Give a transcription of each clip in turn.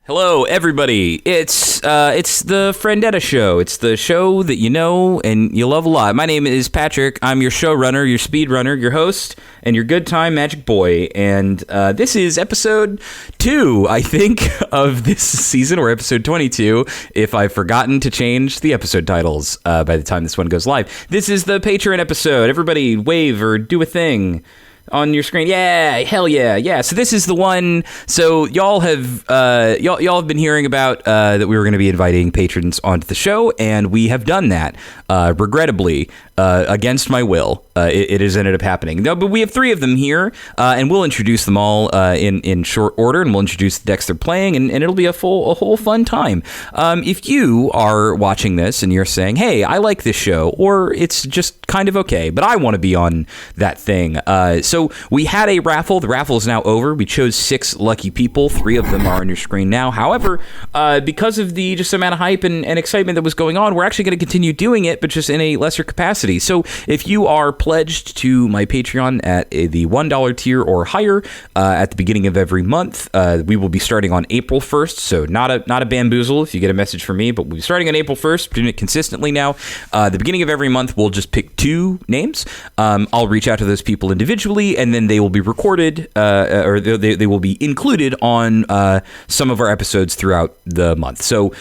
Hello, everybody. It's the Friendetta show. It's the show that you know and you love a lot. My name is Patrick. I'm your showrunner, your speedrunner, your host, and your good time magic boy. And this is episode 2, I think, of this season, or episode 22, if I've forgotten to change the episode titles by the time this one goes live. This is the Patreon episode. Everybody wave or do a thing on your screen. Yeah, hell yeah. So this is the one. So y'all have been hearing about that we were going to be inviting patrons onto the show, and we have done that. Regrettably, against my will, it has ended up happening. No, but we have 3 of them here, and we'll introduce them all in short order, and we'll introduce the decks they're playing, and it'll be a whole fun time. If you are watching this and you're saying, "Hey, I like this show," or it's just kind of okay, but I want to be on that thing. So we had a raffle. The raffle is now over. We chose 6 lucky people. 3 of them are on your screen now. However, because of the just amount of hype and excitement that was going on, we're actually going to continue doing it, but just in a lesser capacity. So if you are pledged to my Patreon at the $1 tier or higher at the beginning of every month, we will be starting on April 1st. So not a bamboozle if you get a message from me, but we'll be starting on April 1st, doing it consistently now. The beginning of every month, we'll just pick 2 names. I'll reach out to those people individually, and then they will be recorded, or they will be included on some of our episodes throughout the month. So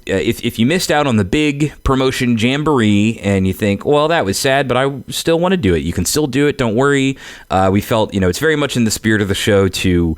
if you missed out on the big promotion jamboree and you think, well, that was sad, but I still want to do it, you can still do it. Don't worry. We felt, it's very much in the spirit of the show to,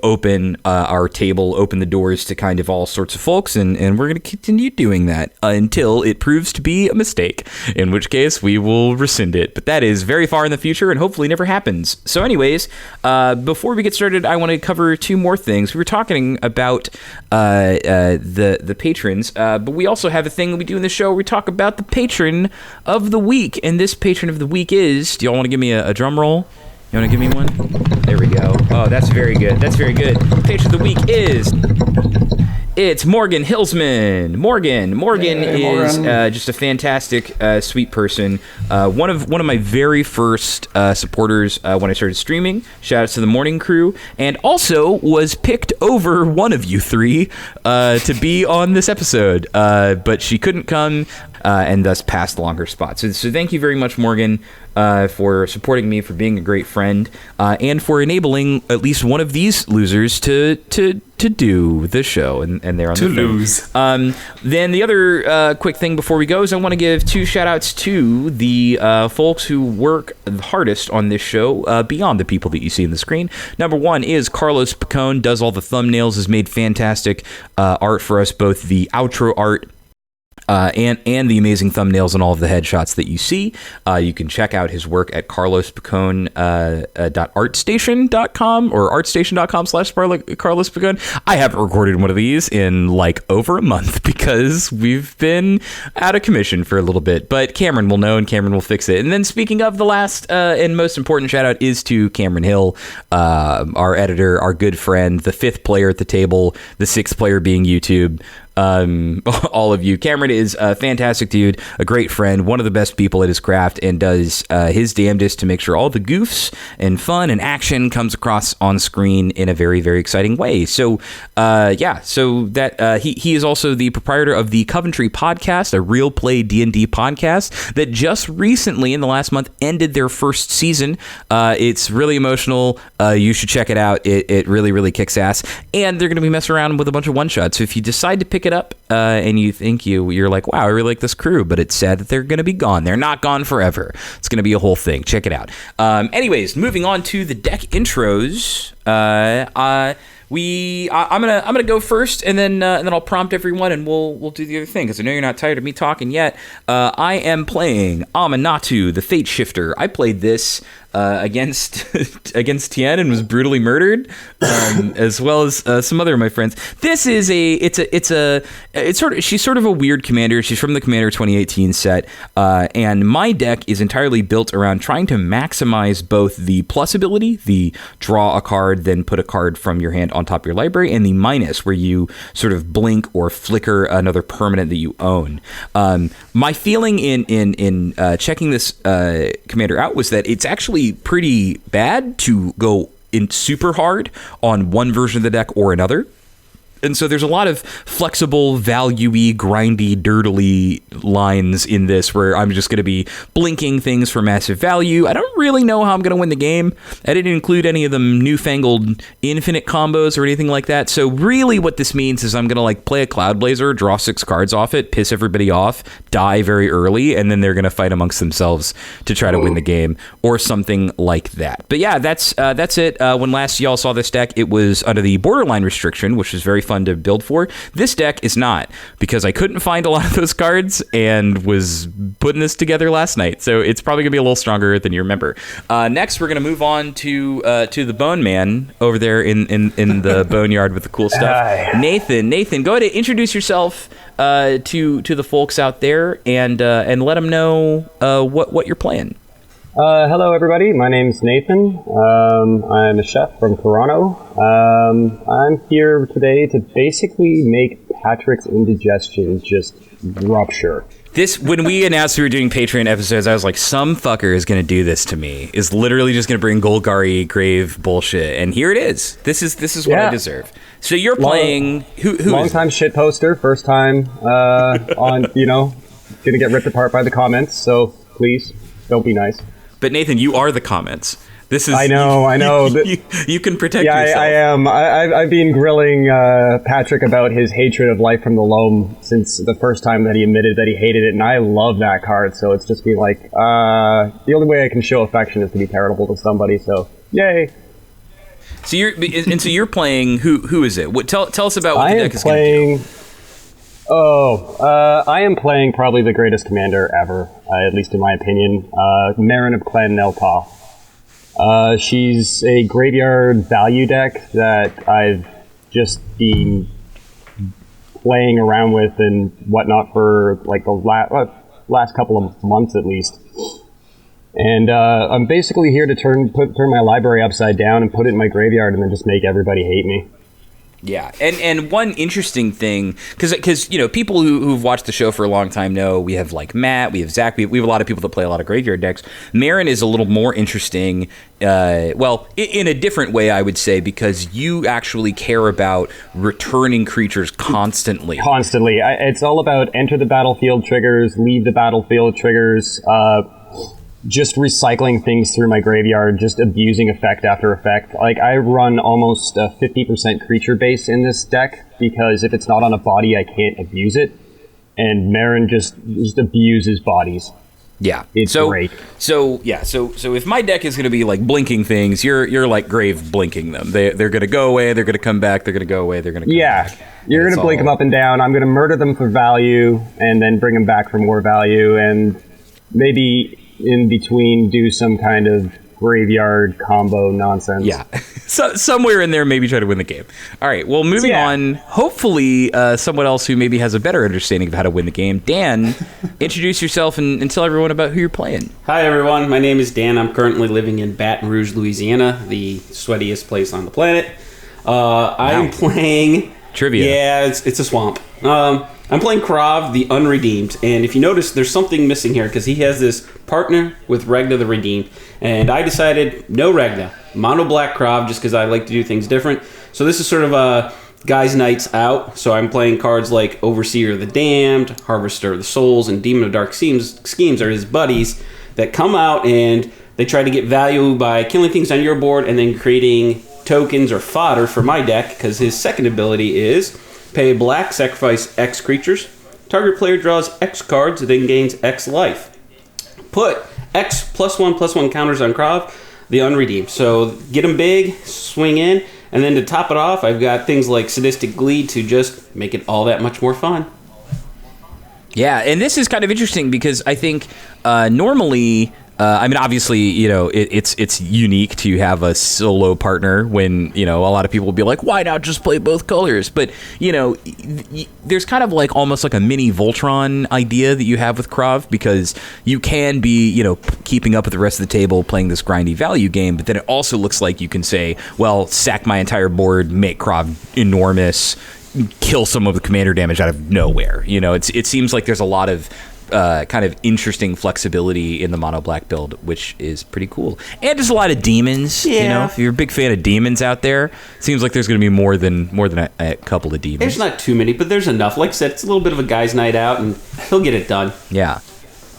open our table, open the doors to kind of all sorts of folks, and we're going to continue doing that until it proves to be a mistake, in which case we will rescind it. But that is very far in the future and hopefully never happens. So anyways, before we get started, I want to cover 2 more things. We were talking about the patrons, but we also have a thing that we do in the show where we talk about the patron of the week. And this patron of the week is, do y'all want to give me a drum roll? You want to give me one? There we go. Oh, that's very good. The patron of the week is... It's Morgan Hillsman. Morgan is just a fantastic, sweet person. One of my very first supporters when I started streaming. Shout out to the morning crew, and also was picked over one of you 3 to be on this episode, but she couldn't come and thus passed along her spot. So thank you very much, Morgan, for supporting me, for being a great friend, and for enabling at least one of these losers to do the show, and they're on to the lose. Then the other quick thing before we go is I want to give 2 shout outs to the folks who work the hardest on this show, beyond the people that you see on the screen. Number 1 is Carlos Picone, does all the thumbnails, has made fantastic art for us, both the outro art and the amazing thumbnails and all of the headshots that you see. You can check out his work at carlospicone.artstation.com or artstation.com/Carlos Picone. I haven't recorded one of these in over a month because we've been out of commission for a little bit, but Cameron will know and Cameron will fix it. And then speaking of, the last and most important shout out is to Cameron Hill, our editor, our good friend, the 5th player at the table, the 6th player being YouTube. All of you. Cameron is a fantastic dude, a great friend, one of the best people at his craft, and does his damnedest to make sure all the goofs and fun and action comes across on screen in a very, very exciting way. So he is also the proprietor of the Coventry podcast, a real play D&D podcast that just recently in the last month ended their first season. It's really emotional. You should check it out. It really, really kicks ass, and they're going to be messing around with a bunch of one-shots. So if you decide to pick it up and you think you're like, wow, I really like this crew, but it's sad that they're going to be gone. They're not gone forever. It's going to be a whole thing. Check it out. Anyways, moving on to the deck intros. I'm gonna go first, and then I'll prompt everyone, and we'll do the other thing, because I know you're not tired of me talking yet. I am playing Aminatou, the Fateshifter. I played this against Tien and was brutally murdered, as well as some other of my friends. This is she's sort of a weird commander. She's from the Commander 2018 set, and my deck is entirely built around trying to maximize both the plus ability, the draw a card, then put a card from your hand on top of your library, and the minus, where you sort of blink or flicker another permanent that you own. My feeling in checking this commander out was that it's actually pretty bad to go in super hard on one version of the deck or another. And so there's a lot of flexible, value-y, grindy, dirtily lines in this where I'm just going to be blinking things for massive value. I don't really know how I'm going to win the game. I didn't include any of them newfangled infinite combos or anything like that. So really what this means is I'm going to like play a Cloud Blazer, draw 6 cards off it, piss everybody off, die very early, and then they're going to fight amongst themselves to try to win the game or something like that. But yeah, that's it. When last y'all saw this deck, it was under the borderline restriction, which is very fun to build for. This deck is not, because I couldn't find a lot of those cards and was putting this together last night. So it's probably gonna be a little stronger than you remember. Next, we're gonna move on to the Bone Man over there in the boneyard with the cool stuff. Hi. Nathan, go ahead and introduce yourself to the folks out there and let them know what you're playing. Hello, everybody. My name's Nathan. I'm a chef from Toronto. I'm here today to basically make Patrick's indigestion just rupture. This, when we announced we were doing Patreon episodes, I was like, some fucker is going to do this to me. Is literally just going to bring Golgari grave bullshit, and here it is. This is what I deserve. So you're playing who long time shit poster, first time on gonna get ripped apart by the comments. So please don't be nice. But Nathan, you are the comments. This is. I know. You can protect yourself. I am. I've been grilling Patrick about his hatred of Life from the Loam since the first time that he admitted that he hated it, and I love that card. So it's just been like, the only way I can show affection is to be terrible to somebody. So yay. So you're playing. Who is it? Tell us about what the deck is going to do. I am playing probably the greatest commander ever, at least in my opinion, Meren of Clan Nelpa. She's a graveyard value deck that I've just been playing around with and whatnot for like the last couple of months at least. And I'm basically here to turn my library upside down and put it in my graveyard and then just make everybody hate me. Yeah, and one interesting thing, because people who've watched the show for a long time know we have like Matt, we have Zach, we have a lot of people that play a lot of graveyard decks. Meren is a little more interesting, in a different way, I would say, because you actually care about returning creatures constantly. It's all about enter the battlefield triggers, leave the battlefield triggers, just recycling things through my graveyard, just abusing effect after effect. Like, I run almost a 50% creature base in this deck, because if it's not on a body, I can't abuse it. And Meren just abuses bodies. Yeah. It's great. So if my deck is going to be, like, blinking things, you're like Grave blinking them. They're going to go away, they're going to come back, they're going to go away, they're going to come back. You're going to blink them up and down. I'm going to murder them for value, and then bring them back for more value, and maybe in between do some kind of graveyard combo nonsense. Yeah. So somewhere in there, maybe try to win the game. All right. Well, moving on, hopefully someone else who maybe has a better understanding of how to win the game. Dan, introduce yourself and tell everyone about who you're playing. Hi, everyone. My name is Dan. I'm currently living in Baton Rouge, Louisiana, the sweatiest place on the planet. I'm playing... Trivia. Yeah, it's a swamp. I'm playing Krav, the Unredeemed, and if you notice, there's something missing here, because he has this partner with Regna the Redeemed, and I decided, no Regna, mono black Krav, just because I like to do things different. So this is sort of a guys' nights out, so I'm playing cards like Overseer of the Damned, Harvester of the Souls, and Demon of Dark Schemes are his buddies that come out and they try to get value by killing things on your board and then creating tokens or fodder for my deck, because his second ability is pay black, sacrifice X creatures. Target player draws X cards, then gains X life. Put X +1/+1 counters on Krav, the Unredeemed. So get him big, swing in, and then to top it off, I've got things like Sadistic Glee to just make it all that much more fun. Yeah, and this is kind of interesting because I think normally... obviously, it's unique to have a solo partner when, a lot of people will be like, why not just play both colors? But, there's kind of like almost like a mini Voltron idea that you have with Krav, because you can be, keeping up with the rest of the table playing this grindy value game, but then it also looks like you can say, well, sack my entire board, make Krav enormous, kill some of the commander damage out of nowhere. It seems like there's a lot of kind of interesting flexibility in the mono black build, which is pretty cool. And there's a lot of demons. Yeah. You know, if you're a big fan of demons out there, it seems like there's going to be more than a couple of demons. There's not too many, but there's enough. Like I said, it's a little bit of a guy's night out, and he'll get it done. Yeah.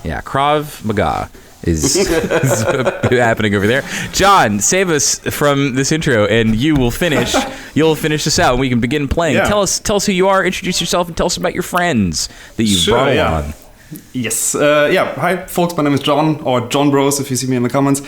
Krav Maga is happening over there. John, save us from this intro, and you'll finish this out, and we can begin playing. Yeah. Tell us who you are, introduce yourself, and tell us about your friends that you've brought along. Yes. Hi, folks. My name is John, or John Bros, if you see me in the comments.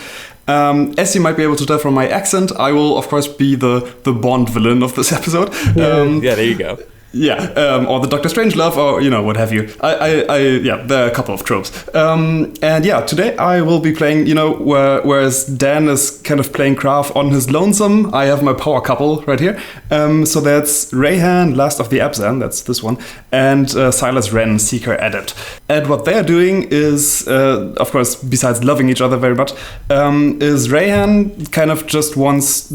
As you might be able to tell from my accent, I will, of course, be the Bond villain of this episode. Yeah, there you go. Yeah, or the Doctor Strangelove, or what have you. There are a couple of tropes. And yeah, today I will be playing. Whereas Dan is kind of playing Krav on his lonesome, I have my power couple right here. So that's Reyhan, Last of the Abzan, that's this one, and Silas Renn, Seeker Adept. And what they're doing is, of course, besides loving each other very much, is Reyhan kind of just wants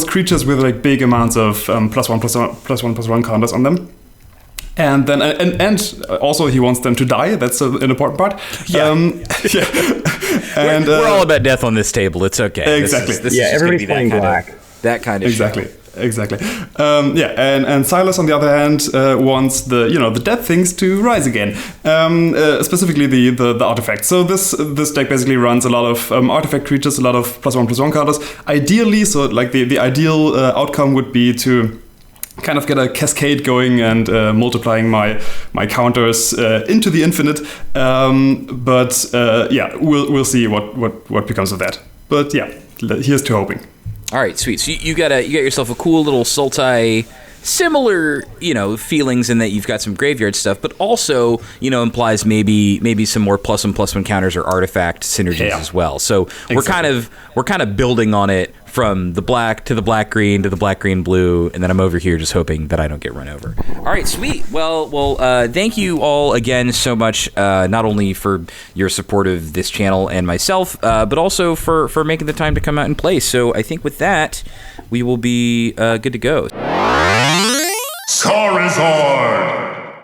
creatures with like big amounts of +1/+1/+1 counters on them. And then, and also he wants them to die. That's an important part. Yeah. And we're all about death on this table. It's okay. Exactly. This is just everybody's gonna be playing black. That kind of exactly. show. Exactly. And Silas, on the other hand, wants the dead things to rise again. Specifically the artifacts. So this deck basically runs a lot of artifact creatures, a lot of +1/+1 counters. Ideally, so like the ideal outcome would be to kind of get a cascade going and multiplying my counters into the infinite. We'll see what becomes of that. But yeah, here's to hoping. All right, sweet. So you got yourself a cool little Sultai, similar, feelings in that you've got some graveyard stuff, but also, implies maybe some more +1/+1 counters or artifact synergies as well. So Exactly. we're kind of building on it from the black to the black green to the black green blue, and then I'm over here just hoping that I don't get run over. All right, sweet. Well, thank you all again so much, not only for your support of this channel and myself, but also for making the time to come out and play. So I think with that, we will be good to go. Scarizard!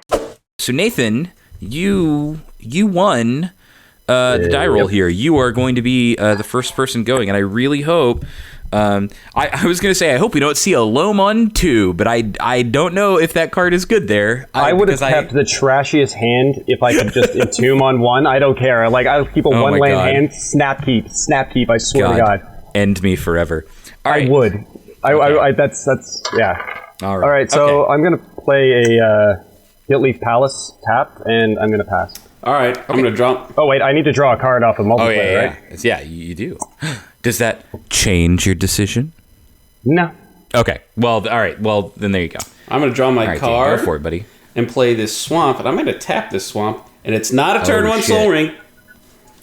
So Nathan, you won the die roll here. You are going to be the first person going, and I really hope. I was going to say I hope we don't see a Lomon 2, but I don't know if that card is good there. I would have kept the trashiest hand if I could just entomb on one. I don't care. Like, I'll keep a one-land hand. Snap keep. I swear to God. End me forever. All right. I would. Okay. That's yeah. All right. So I'm gonna play a Guiltleaf Palace tap, and I'm gonna pass. All right, I'm going to draw. Oh wait, I need to draw a card off of multiplayer, right? Yeah, you do. Does that change your decision? No. Okay. Well, all right. Well, then there you go. I'm going to draw my All right, card. Dan, go for it, buddy. And play this swamp, and I'm going to tap this swamp, and it's not a turn one shit. Soul Ring.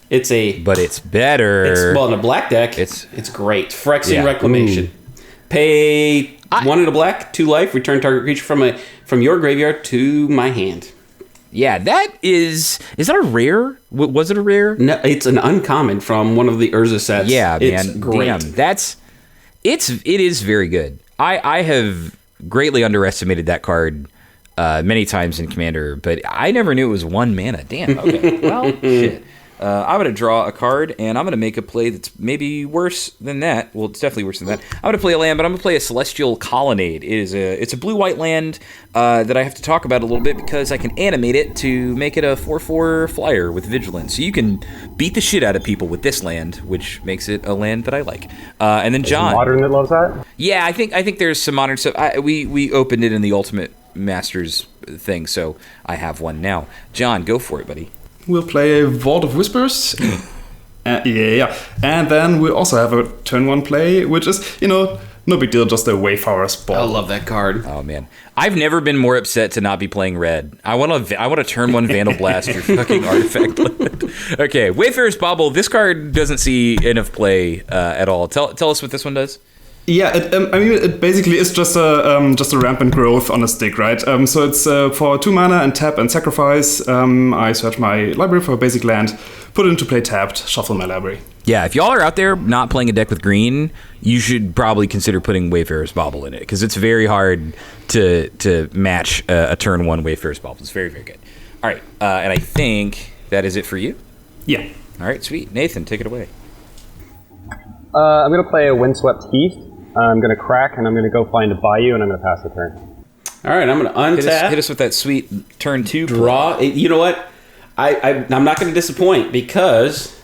It's a. But it's better. In a black deck, it's great. Phyrexian Reclamation. Pay 1 in a black, 2 life. Return target creature from your graveyard to my hand. Yeah, that is that a rare? Was it a rare? No, it's an uncommon from one of the Urza sets. Yeah, it's man. great. Damn, it is very good. I have greatly underestimated that card many times in Commander, but I never knew it was 1 mana. Damn. Okay. Well, shit. I'm going to draw a card, and I'm going to make a play that's maybe worse than that. Well, it's definitely worse than that. I'm going to play a land, but I'm going to play a Celestial Colonnade. It's a blue-white land that I have to talk about a little bit because I can animate it to make it a 4/4 flyer with Vigilance. So you can beat the shit out of people with this land, which makes it a land that I like. And then John. Modern that loves that? Yeah, I think there's some modern stuff. We opened it in the Ultimate Masters thing, so I have one now. John, go for it, buddy. We'll play a Vault of Whispers. Yeah. And then we also have a turn 1 play, which is, no big deal, just a Wayfarer's Ball. I love that card. Oh man, I've never been more upset to not be playing red. I want to turn 1 Vandal Blast your fucking artifact limit. Okay, Wayfarer's Bauble. This card doesn't see enough play at all. Tell us what this one does. Yeah, it basically is just a rampant growth on a stick, right? So it's for 2 mana and tap and sacrifice. I search my library for a basic land, put it into play tapped, shuffle my library. Yeah, if y'all are out there not playing a deck with green, you should probably consider putting Wayfarer's Bauble in it because it's very hard to match a turn 1 Wayfarer's Bauble. It's very, very good. All right, and I think that is it for you. Yeah. All right, sweet. Nathan, take it away. I'm going to play a Windswept Heath. I'm going to crack, and I'm going to go find a Bayou, and I'm going to pass the turn. All right, I'm going to untap. Hit us with that sweet turn 2. Draw. You know what? I'm not going to disappoint because...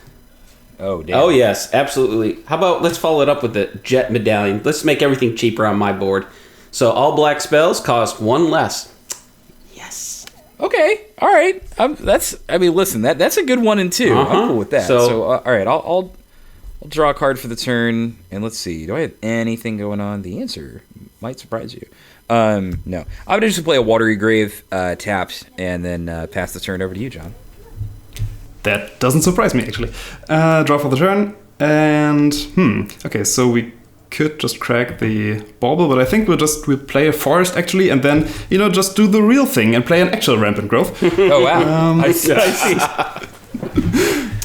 Oh, damn. Oh, yes, absolutely. How about let's follow it up with the Jet Medallion. Let's make everything cheaper on my board. So all black spells cost 1 less. Yes. Okay. All right. Listen, that's a good 1 and 2. I'm cool with that. So all right, I'll draw a card for the turn, and let's see. Do I have anything going on? The answer might surprise you. No. I'm going to just play a Watery Grave tapped, and then pass the turn over to you, John. That doesn't surprise me, actually. Draw for the turn, and... Okay, so we could just crack the bauble, but I think we'll play a forest, actually, and then, just do the real thing and play an actual rampant growth. Oh, wow. I see.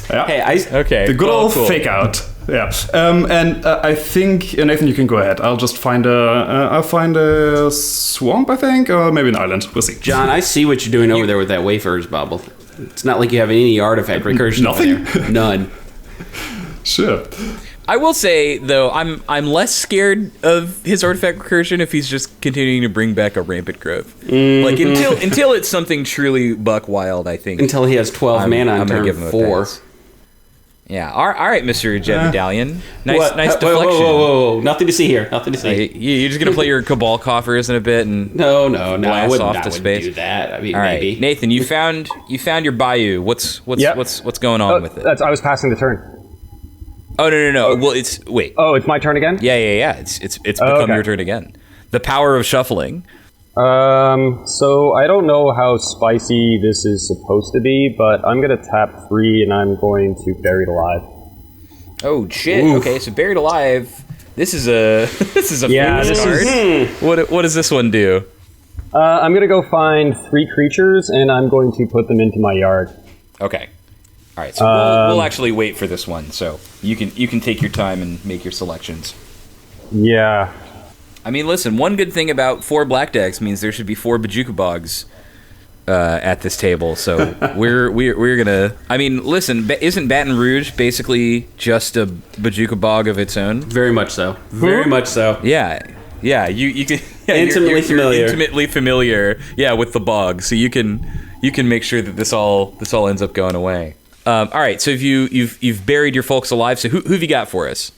Yeah. Hey, okay. The good old fake out. Yeah. And I think, Nathan, you can go ahead. I'll just find a swamp, I think, or maybe an island. We'll see. John, I see what you're doing over there with that wafers bubble. It's not like you have any artifact recursion. Nothing? Over there. None. Sure. I will say, though, I'm less scared of his artifact recursion if he's just continuing to bring back a rampant growth. Mm-hmm. Like until it's something truly buck wild, I think. Until he has 12 mana on turn 4. Yeah. All right, Mr. Jet Medallion. Nice deflection. Whoa. Nothing to see here. Nothing to see. You're just gonna play your Cabal coffers in a bit and no. Blast off to space. Do that. I mean, all maybe. Right, Nathan, you found your Bayou. What's going on with it? I was passing the turn. Oh no. Well, wait. Oh, it's my turn again? Yeah. It's become your turn again. The power of shuffling. So I don't know how spicy this is supposed to be, but I'm gonna tap 3 and I'm going to Buried Alive. Oh shit! Oof. Okay, so Buried Alive. This is a famous card. What does this one do? I'm gonna go find 3 creatures and I'm going to put them into my yard. Okay. All right. So we'll actually wait for this one, so you can take your time and make your selections. Yeah. I mean, listen, one good thing about 4 black decks means there should be 4 Bojuka Bogs at this table. So we're gonna. I mean, listen, isn't Baton Rouge basically just a Bojuka Bog of its own? Very much so. Very much so. Yeah. You can intimately familiar. Yeah, with the bog, so you can make sure that this all ends up going away. All right, so you've buried your folks alive. So who've you got for us?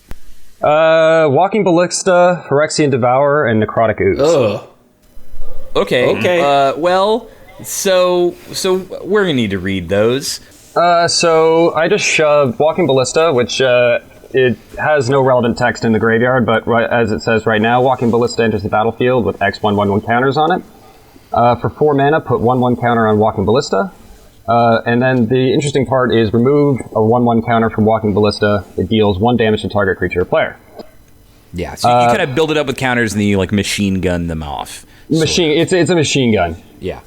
Walking Ballista, Phyrexian Devourer, and Necrotic Ooze. Ugh. Okay. Well, so we're gonna need to read those. So I just shoved Walking Ballista, which it has no relevant text in the graveyard, but as it says right now, Walking Ballista enters the battlefield with X1/1/1 counters on it. For 4 mana, put 1/1 counter on Walking Ballista. And then the interesting part is remove a 1/1 counter from Walking Ballista. It deals 1 damage to target creature or player. Yeah, so you kind of build it up with counters and then you machine gun them off. It's a machine gun. Yeah.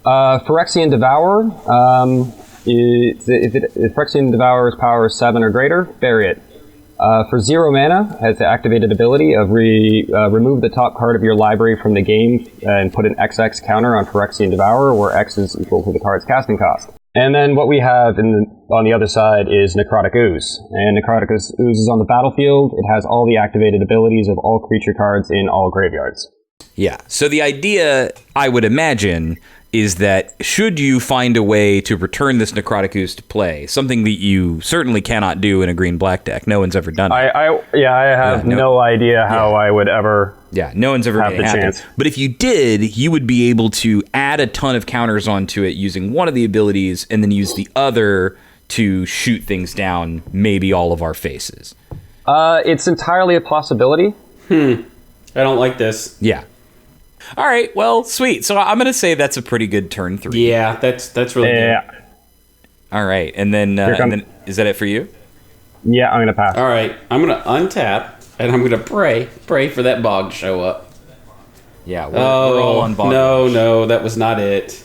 Phyrexian Devourer. If Phyrexian Devourer's power is 7 or greater, bury it. For 0 mana, has the activated ability of remove the top card of your library from the game and put an XX counter on Phyrexian Devourer, where X is equal to the card's casting cost. And then what we have on the other side is Necrotic Ooze. And Necrotic Ooze is on the battlefield. It has all the activated abilities of all creature cards in all graveyards. Yeah, so the idea, I would imagine, is that should you find a way to return this Necrotic Ooze to play, something that you certainly cannot do in a green-black deck. No one's ever done it. I have no idea how I would ever no one's ever have the chance. But if you did, you would be able to add a ton of counters onto it using one of the abilities and then use the other to shoot things down, maybe all of our faces. It's entirely a possibility. I don't like this. Yeah. All right, well, sweet. So I'm going to say that's a pretty good turn 3. Yeah, that's really good. All right, and then is that it for you? Yeah, I'm going to pass. All right, I'm going to untap, and I'm going to pray for that bog to show up. Yeah, we're all on bog. No, that was not it.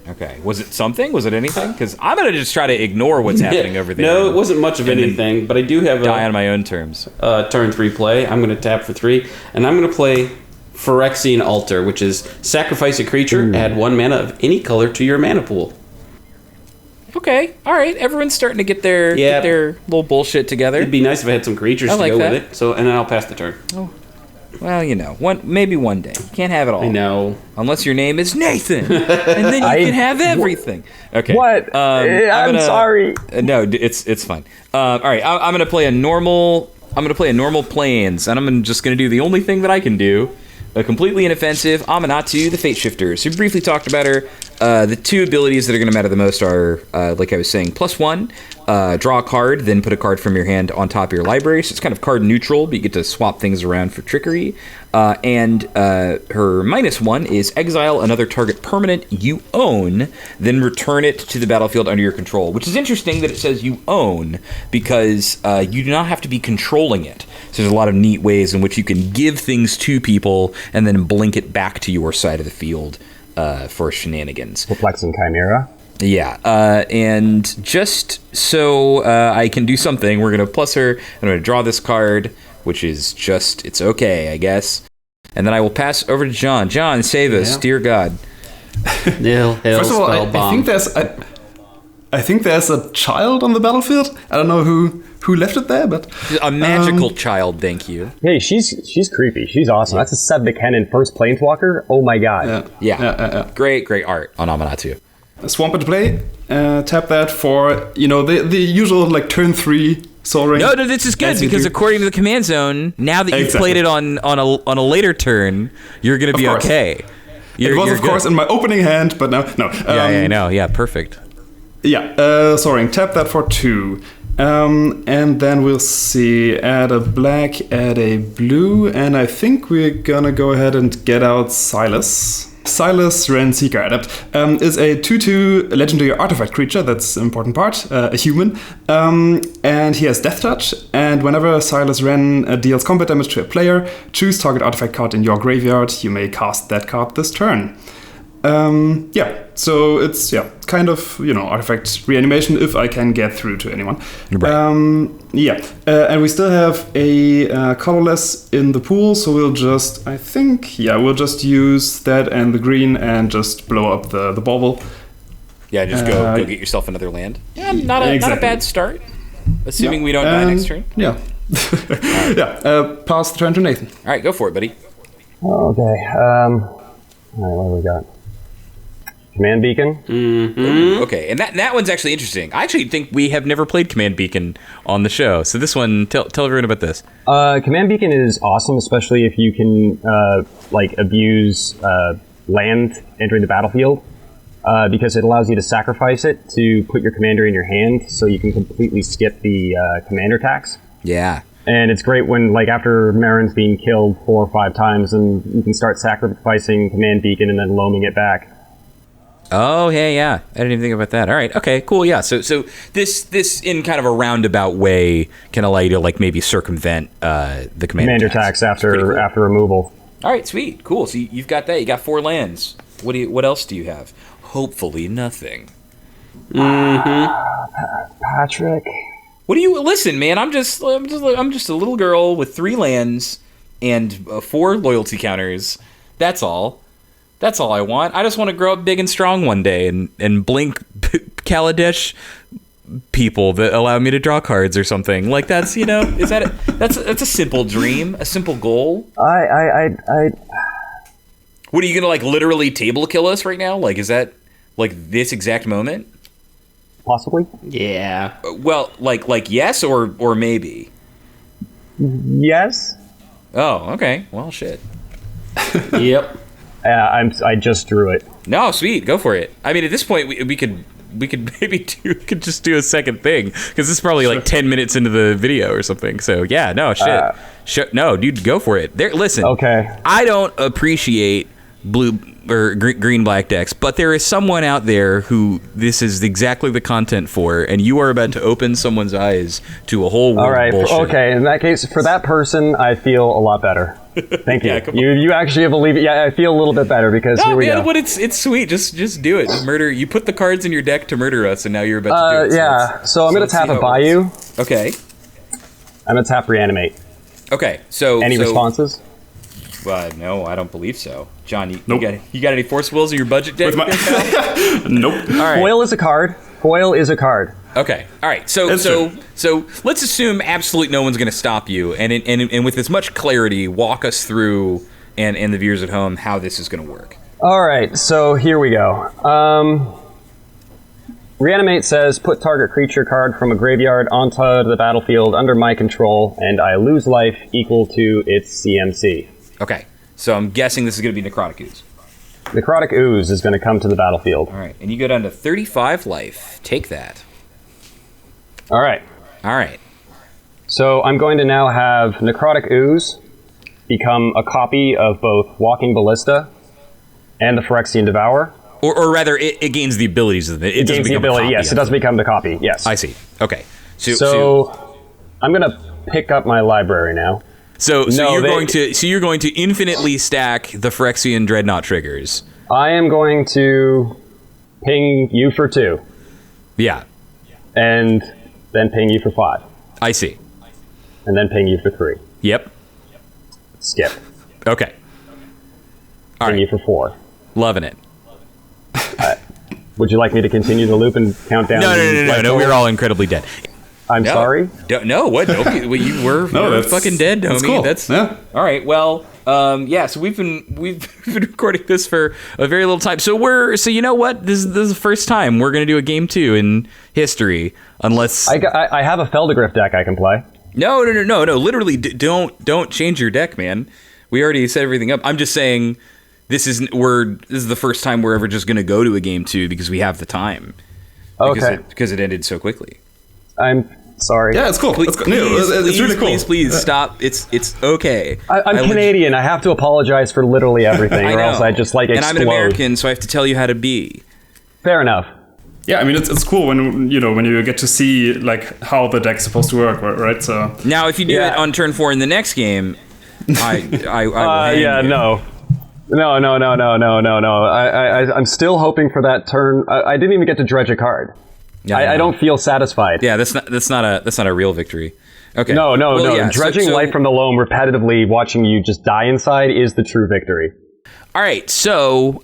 Okay, was it something? Was it anything? Because I'm going to just try to ignore what's happening over there. No, it wasn't much of anything, but I do have die on my own terms. Turn 3 play. I'm going to tap for 3, and I'm going to play Phyrexian Altar, which is sacrifice a creature, add 1 mana of any color to your mana pool. Okay, all right. Everyone's starting to get their little bullshit together. It'd be nice if I had some creatures to go with it. So, and then I'll pass the turn. Oh, well, maybe one day. You can't have it all. I know. Unless your name is Nathan, and then you can have everything. Okay. What? I'm sorry. No, it's fine. All right, I'm gonna play a normal. I'm gonna play a normal Plains, and I'm just gonna do the only thing that I can do. A completely inoffensive Aminatou, the Fateshifter. So we briefly talked about her. The 2 abilities that are going to matter the most are, like I was saying, +1, draw a card, then put a card from your hand on top of your library. So it's kind of card neutral, but you get to swap things around for trickery. And her -1 is exile another target permanent you own, then return it to the battlefield under your control. Which is interesting that it says you own, because you do not have to be controlling it. So there's a lot of neat ways in which you can give things to people and then blink it back to your side of the field for shenanigans. Perplexing Chimera. Yeah, and just so I can do something, we're going to plus her. I'm going to draw this card, which is just, it's okay, I guess. And then I will pass over to John. John, save us, dear God. Nil, hail, First of all, I think there's a child on the battlefield. I don't know who left it there, but A magical child, thank you. Hey, she's creepy. She's awesome. That's a Seb McKinnon first Planeswalker. Oh my god. Yeah. Great art on Aminatou. Swamp into play. Tap that for the usual like turn 3 Soul Ring. No, this is good because according to the command zone, now that you've played it on a later turn, you're going to be okay. It was of course in my opening hand, but no. I know. Yeah, perfect. Yeah, Soul Ring. Tap that for 2. And then we'll see, add a black, add a blue, and I think we're gonna go ahead and get out Silas. Silas Renn, Seeker Adept, is a 2/2 legendary artifact creature, that's an important part, a human, and he has Death Touch, and whenever Silas Renn deals combat damage to a player, choose target artifact card in your graveyard, you may cast that card this turn. So it's kind of artifact reanimation if I can get through to anyone. Right. And we still have a colorless in the pool, so we'll just use that and the green and just blow up the bauble. Yeah, just go get yourself another land. Yeah, not a bad start. Assuming we don't die next turn. Yeah. Pass the turn to Nathan. All right, go for it, buddy. Okay. All right, what do we got? Command Beacon. Mm-hmm. Okay, and that one's actually interesting. I actually think we have never played Command Beacon on the show. So this one, tell everyone about this. Command Beacon is awesome, especially if you can abuse land entering the battlefield, because it allows you to sacrifice it to put your commander in your hand, so you can completely skip the commander tax. Yeah. And it's great when, after Meren's being killed 4 or 5 times, and you can start sacrificing Command Beacon and then loaming it back. Oh, yeah. I didn't even think about that. All right, okay, cool, yeah. So this in kind of a roundabout way can allow you to maybe circumvent the commander tax after removal. All right, sweet, cool. So you've got that. You got 4 lands. What else do you have? Hopefully nothing. Patrick. What do you listen, man? I'm just a little girl with 3 lands and 4 loyalty counters. That's all. That's all I want. I just want to grow up big and strong one day and blink Kaladesh people that allow me to draw cards or something. That's that's a simple dream, a simple goal. What are you gonna literally table kill us right now? Is that this exact moment? Possibly. Yeah. Well, yes or maybe. Yes. Oh, okay. Well, shit. Yep. I just drew it. No, sweet, go for it. I mean, at this point, we could maybe just do a second thing because this is probably 10 minutes into the video or something. So yeah, no shit, no, dude, go for it. Listen, okay. I don't appreciate blue or green black decks, but there is someone out there who this is exactly the content for, and you are about to open someone's eyes to a whole world. All right, of bullshit. Okay. In that case, for that person, I feel a lot better. Thank you. Yeah, you actually believe it. Yeah, I feel a little bit better because here we go. But it's sweet. Just do it. Just murder. You put the cards in your deck to murder us, and now you're about to do it. Yeah. So I'm gonna tap a Bayou. Okay. I'm gonna tap Reanimate. Okay. So any responses? No, I don't believe so. John, you Nope. got any Force Wills in your budget deck? Nope. All right. Foil is a card. Foil is a card. Okay. All right. So let's assume absolutely no one's going to stop you, and with as much clarity, walk us through and the viewers at home how this is going to work. All right. So here we go. Reanimate says, put target creature card from a graveyard onto the battlefield under my control, and I lose life equal to its CMC. Okay. So I'm guessing this is going to be Necrotic Ooze. Necrotic Ooze is going to come to the battlefield. All right. And you go down to 35 life. Take that. All right. All right. So I'm going to now have Necrotic Ooze become a copy of both Walking Ballista and the Phyrexian Devourer. Or rather, it gains the abilities of it. It gains the ability, yes. It does become the copy, yes. I see. Okay. So I'm going to pick up my library now. So you're going to infinitely stack the Phyrexian Dreadnought triggers. I am going to ping you for 2. Yeah. And then ping you for 5. I see. And then ping you for 3. Yep. Skip. Okay. All ping right. you for 4. Loving it. Would you like me to continue the loop and count down? No. We're all incredibly dead. I'm sorry? No, what? No, you were fucking dead, homie. That's cool. Yeah. All right. Well, so we've been recording this for a very little time. So you know what? This is the first time we're gonna do a game 2 in history, unless I have a Feldegrif deck I can play. No. Literally, don't change your deck, man. We already set everything up. I'm just saying this is the first time we're ever just gonna go to a game 2 because we have the time. Okay. Because it ended so quickly. I'm sorry. Yeah, it's cool. It's really cool. Please stop. It's okay. I'm Canadian. I have to apologize for literally everything, or else I just explode. And I'm an American, so I have to tell you how to be. Fair enough. Yeah, I mean it's cool when you get to see how the deck's supposed to work, right? So now, if you do it on turn 4 in the next game, I will hang you. No. I'm still hoping for that turn. I didn't even get to dredge a card. I don't feel satisfied. Yeah, that's not a real victory. Okay. No. Yeah, Dredging life from the loam repetitively, watching you just die inside, is the true victory. All right, so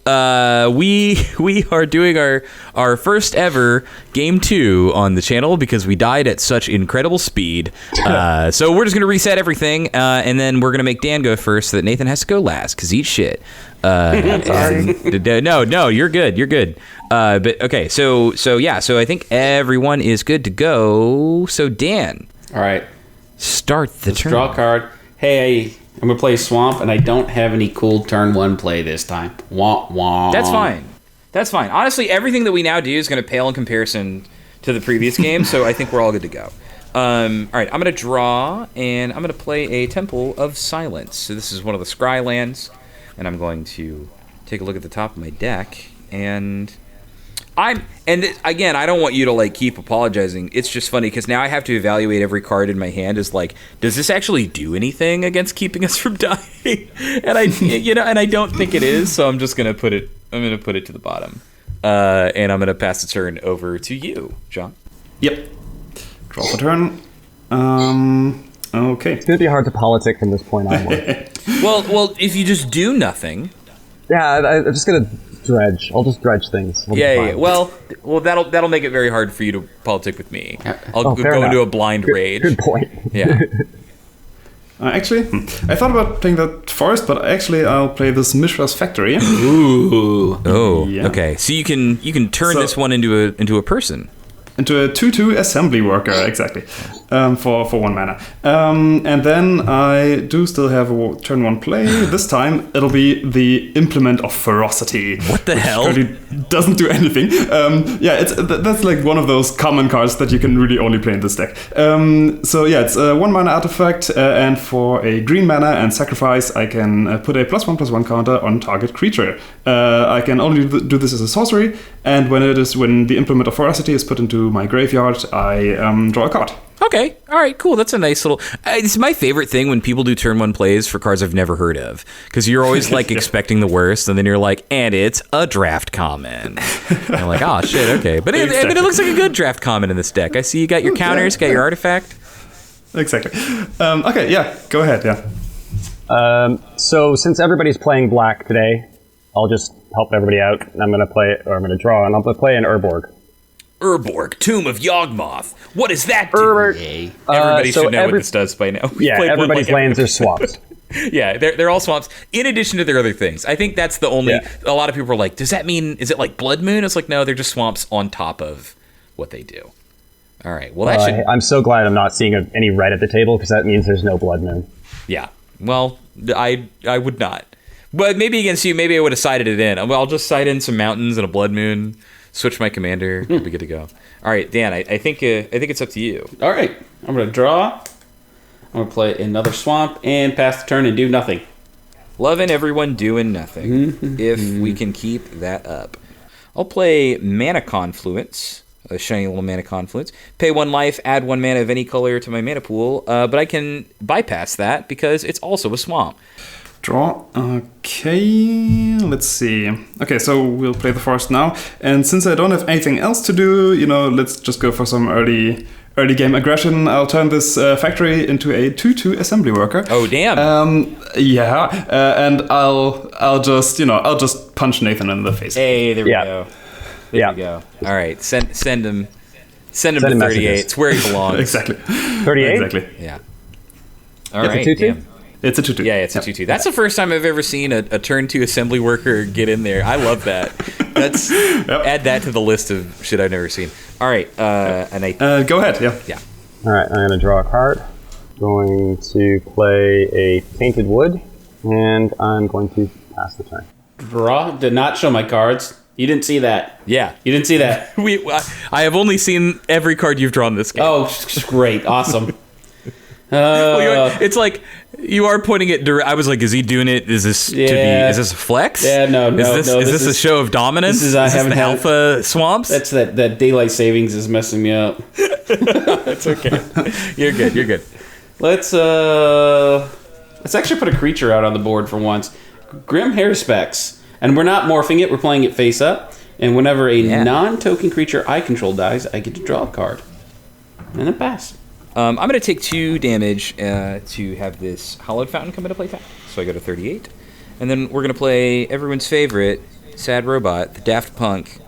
we are doing our first ever game 2 on the channel because we died at such incredible speed. So we're just gonna reset everything, and then we're gonna make Dan go first so that Nathan has to go last because eat shit. Sorry. No, you're good. But okay, so I think everyone is good to go. So Dan, all right, start the turn. Draw a card. Hey, I'm gonna play Swamp, and I don't have any cool turn 1 play this time. Wah wah. That's fine. Honestly, everything that we now do is gonna pale in comparison to the previous game, so I think we're all good to go. All right, I'm gonna draw, and I'm gonna play a Temple of Silence. So this is one of the Scry lands, and I'm going to take a look at the top of my deck, and again, I don't want you to keep apologizing. It's just funny because now I have to evaluate every card in my hand as does this actually do anything against keeping us from dying? And I don't think it is, so I'm just gonna put it to the bottom, and I'm gonna pass the turn over to you, John. Yep. Draw for turn. Okay. It's gonna be hard to politic from this point onward. Well, if you just do nothing. Yeah, I'm just gonna dredge. I'll just dredge things. Yeah. Well, that'll make it very hard for you to politic with me. I'll go into a blind rage. Good point. Yeah. Actually, I thought about playing that first, but actually I'll play this Mishra's Factory. Ooh. Oh. Yeah. Okay. So you can turn this one into a person. Into a 2/2 assembly worker, exactly, for 1 mana. And then I do still have a turn 1 play. This time it'll be the Implement of Ferocity. What the hell? Really doesn't do anything. That's one of those common cards that you can really only play in this deck. It's a 1 mana artifact, and for a green mana and sacrifice, I can put a +1/+1 counter on target creature. I can only do this as a sorcery, and when the Implement of Ferocity is put into my graveyard, I draw a card. Okay. All right. Cool. That's a nice little. It's my favorite thing when people do turn 1 plays for cards I've never heard of, because you're always expecting the worst, and then you're like, and it's a draft common. And I'm like, oh shit. Okay. But it looks like a good draft common in this deck. I see you got your counters, got your artifact. Exactly. Okay. Yeah. Go ahead. Yeah. So since everybody's playing black today, I'll just help everybody out. I'm going to draw, and I'm going to play an Urborg. Urborg, Tomb of Yawgmoth. What does that do? Urborg. Everybody should know what this does by now. Everybody's lands are swamps. Yeah, they're all swamps, in addition to their other things. I think that's the only... Yeah. A lot of people are like, does that mean... Is it like Blood Moon? It's like, no, they're just swamps on top of what they do. All right, well, that should... I'm so glad I'm not seeing any red at the table, because that means there's no Blood Moon. Yeah, well, I would not. But maybe against you, maybe I would have sided it in. I'll just side in some mountains and a Blood Moon, switch my commander, we'll be good to go. All right, Dan, I think it's up to you. All right, I'm going to draw. I'm going to play another swamp and pass the turn and do nothing. Loving everyone doing nothing, if we can keep that up. I'll play Mana Confluence, a shiny little Mana Confluence. Pay 1 life, add 1 mana of any color to my mana pool, but I can bypass that because it's also a swamp. Draw. Okay, let's see. Okay, so we'll play the forest now. And since I don't have anything else to do, let's just go for some early game aggression. I'll turn this factory into a 2/2 assembly worker. Oh damn! And I'll just punch Nathan in the face. Hey, there we go. There we go. All right, send him to 38. Messages. It's where he belongs. Exactly. 38. Exactly. Yeah. All right. It's a 2/2. It's a 2/2. Yeah, it's a 2/2. That's the first time I've ever seen a turn 2 assembly worker get in there. I love that. That's add that to the list of shit I've never seen. All right, and I go ahead. Yeah. All right, I'm going to draw a card. Going to play a Tainted Wood, and I'm going to pass the turn. Draw. Did not show my cards. You didn't see that. Yeah, you didn't see that. I have only seen every card you've drawn this game. Oh, great, awesome. It's like you are pointing it direct. I was like, is he doing it? Is this is this a flex? Yeah, no. Is this a show of dominance? Is this the alpha swamps? That's that daylight savings is messing me up. It's okay. You're good. Let's actually put a creature out on the board for once. Grim Hairspecs. And we're not morphing it, we're playing it face up. And whenever a non-token creature I control dies, I get to draw a card. And then pass. I'm going to take 2 damage to have this Hallowed Fountain come into play tap. So I go to 38. And then we're going to play everyone's favorite sad robot, the Daft Punk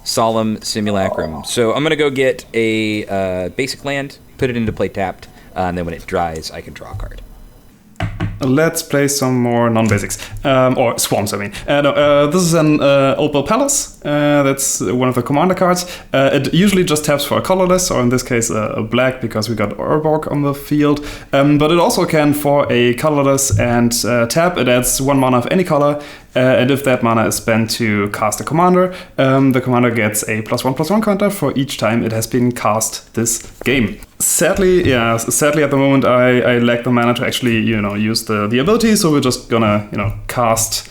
Solemn Simulacrum. So I'm going to go get a basic land, put it into play tapped, and then when it dries, I can draw a card. Let's play some more non-basics. Or swamps, I mean. This is an Opal Palace. That's one of the commander cards. It usually just taps for a colorless, or in this case a black, because we got Urborg on the field. But it also can for a colorless and tap. It adds 1 mana of any color. And if that mana is spent to cast a commander, the commander gets a +1/+1 counter for each time it has been cast this game. Sadly at the moment I lack the mana to actually use the ability, so we're just gonna cast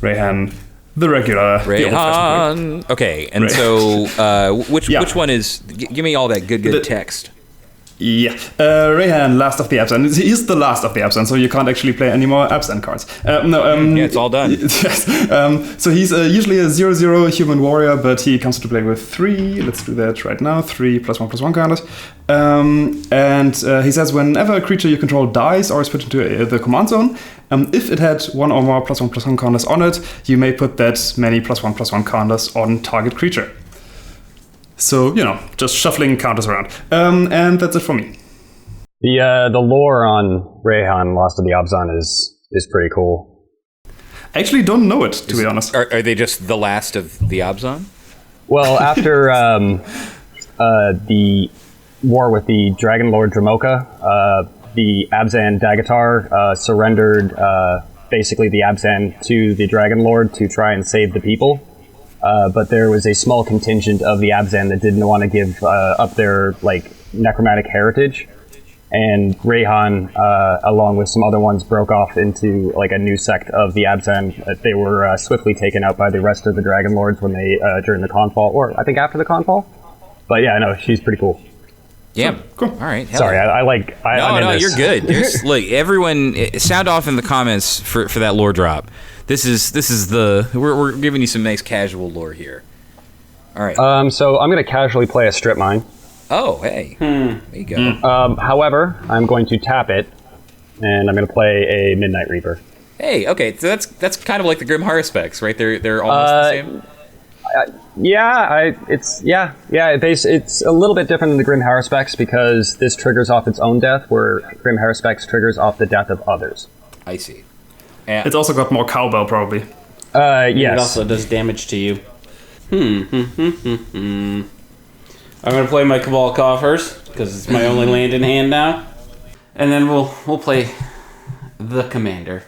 Reyhan the regular. Reyhan. Okay, and so which one is? Give me all that good text. Yeah, Reyhan, last of the Abzan. He's the last of the Abzan, so you can't actually play any more Abzan cards. Yeah, it's all done. Yes. So he's usually a 0/0 human warrior, but he comes into play with 3. Let's do that right now. 3 +1/+1 counters. And he says whenever a creature you control dies or is put into the command zone, if it had 1 or more +1/+1 counters on it, you may put that many +1/+1 counters on target creature. So, just shuffling counters around. And that's it for me. The lore on Reyhan, Lost of the Abzan, is pretty cool. I actually don't know it, to be honest. Are they just the last of the Abzan? Well, after the war with the Dragon Lord Dramoka, the Abzan Dagatar surrendered basically the Abzan to the Dragon Lord to try and save the people. But there was a small contingent of the Abzan that didn't want to give up their necromantic heritage, and Reyhan, along with some other ones, broke off into a new sect of the Abzan. They were swiftly taken out by the rest of the Dragon Lords when they during the Confall, or I think after the Confall. But yeah, no, she's pretty cool. Yeah, cool. All right. Sorry, No, you're good. Look, everyone, sound off in the comments for that lore drop. This is we're giving you some nice casual lore here. All right. So I'm going to casually play a Strip Mine. Oh, hey. There you go. However, I'm going to tap it and I'm going to play a Midnight Reaper. Hey, okay, so that's kind of like the Grim Horror specs, right? They're almost the same. It's a little bit different than the Grim Haruspex because this triggers off its own death, where Grim Haruspex triggers off the death of others. I see. And It's also got more cowbell, probably. Yes. It also does damage to you. I'm gonna play my Cabal Caw first because it's my only land in hand now, and then we'll play the commander.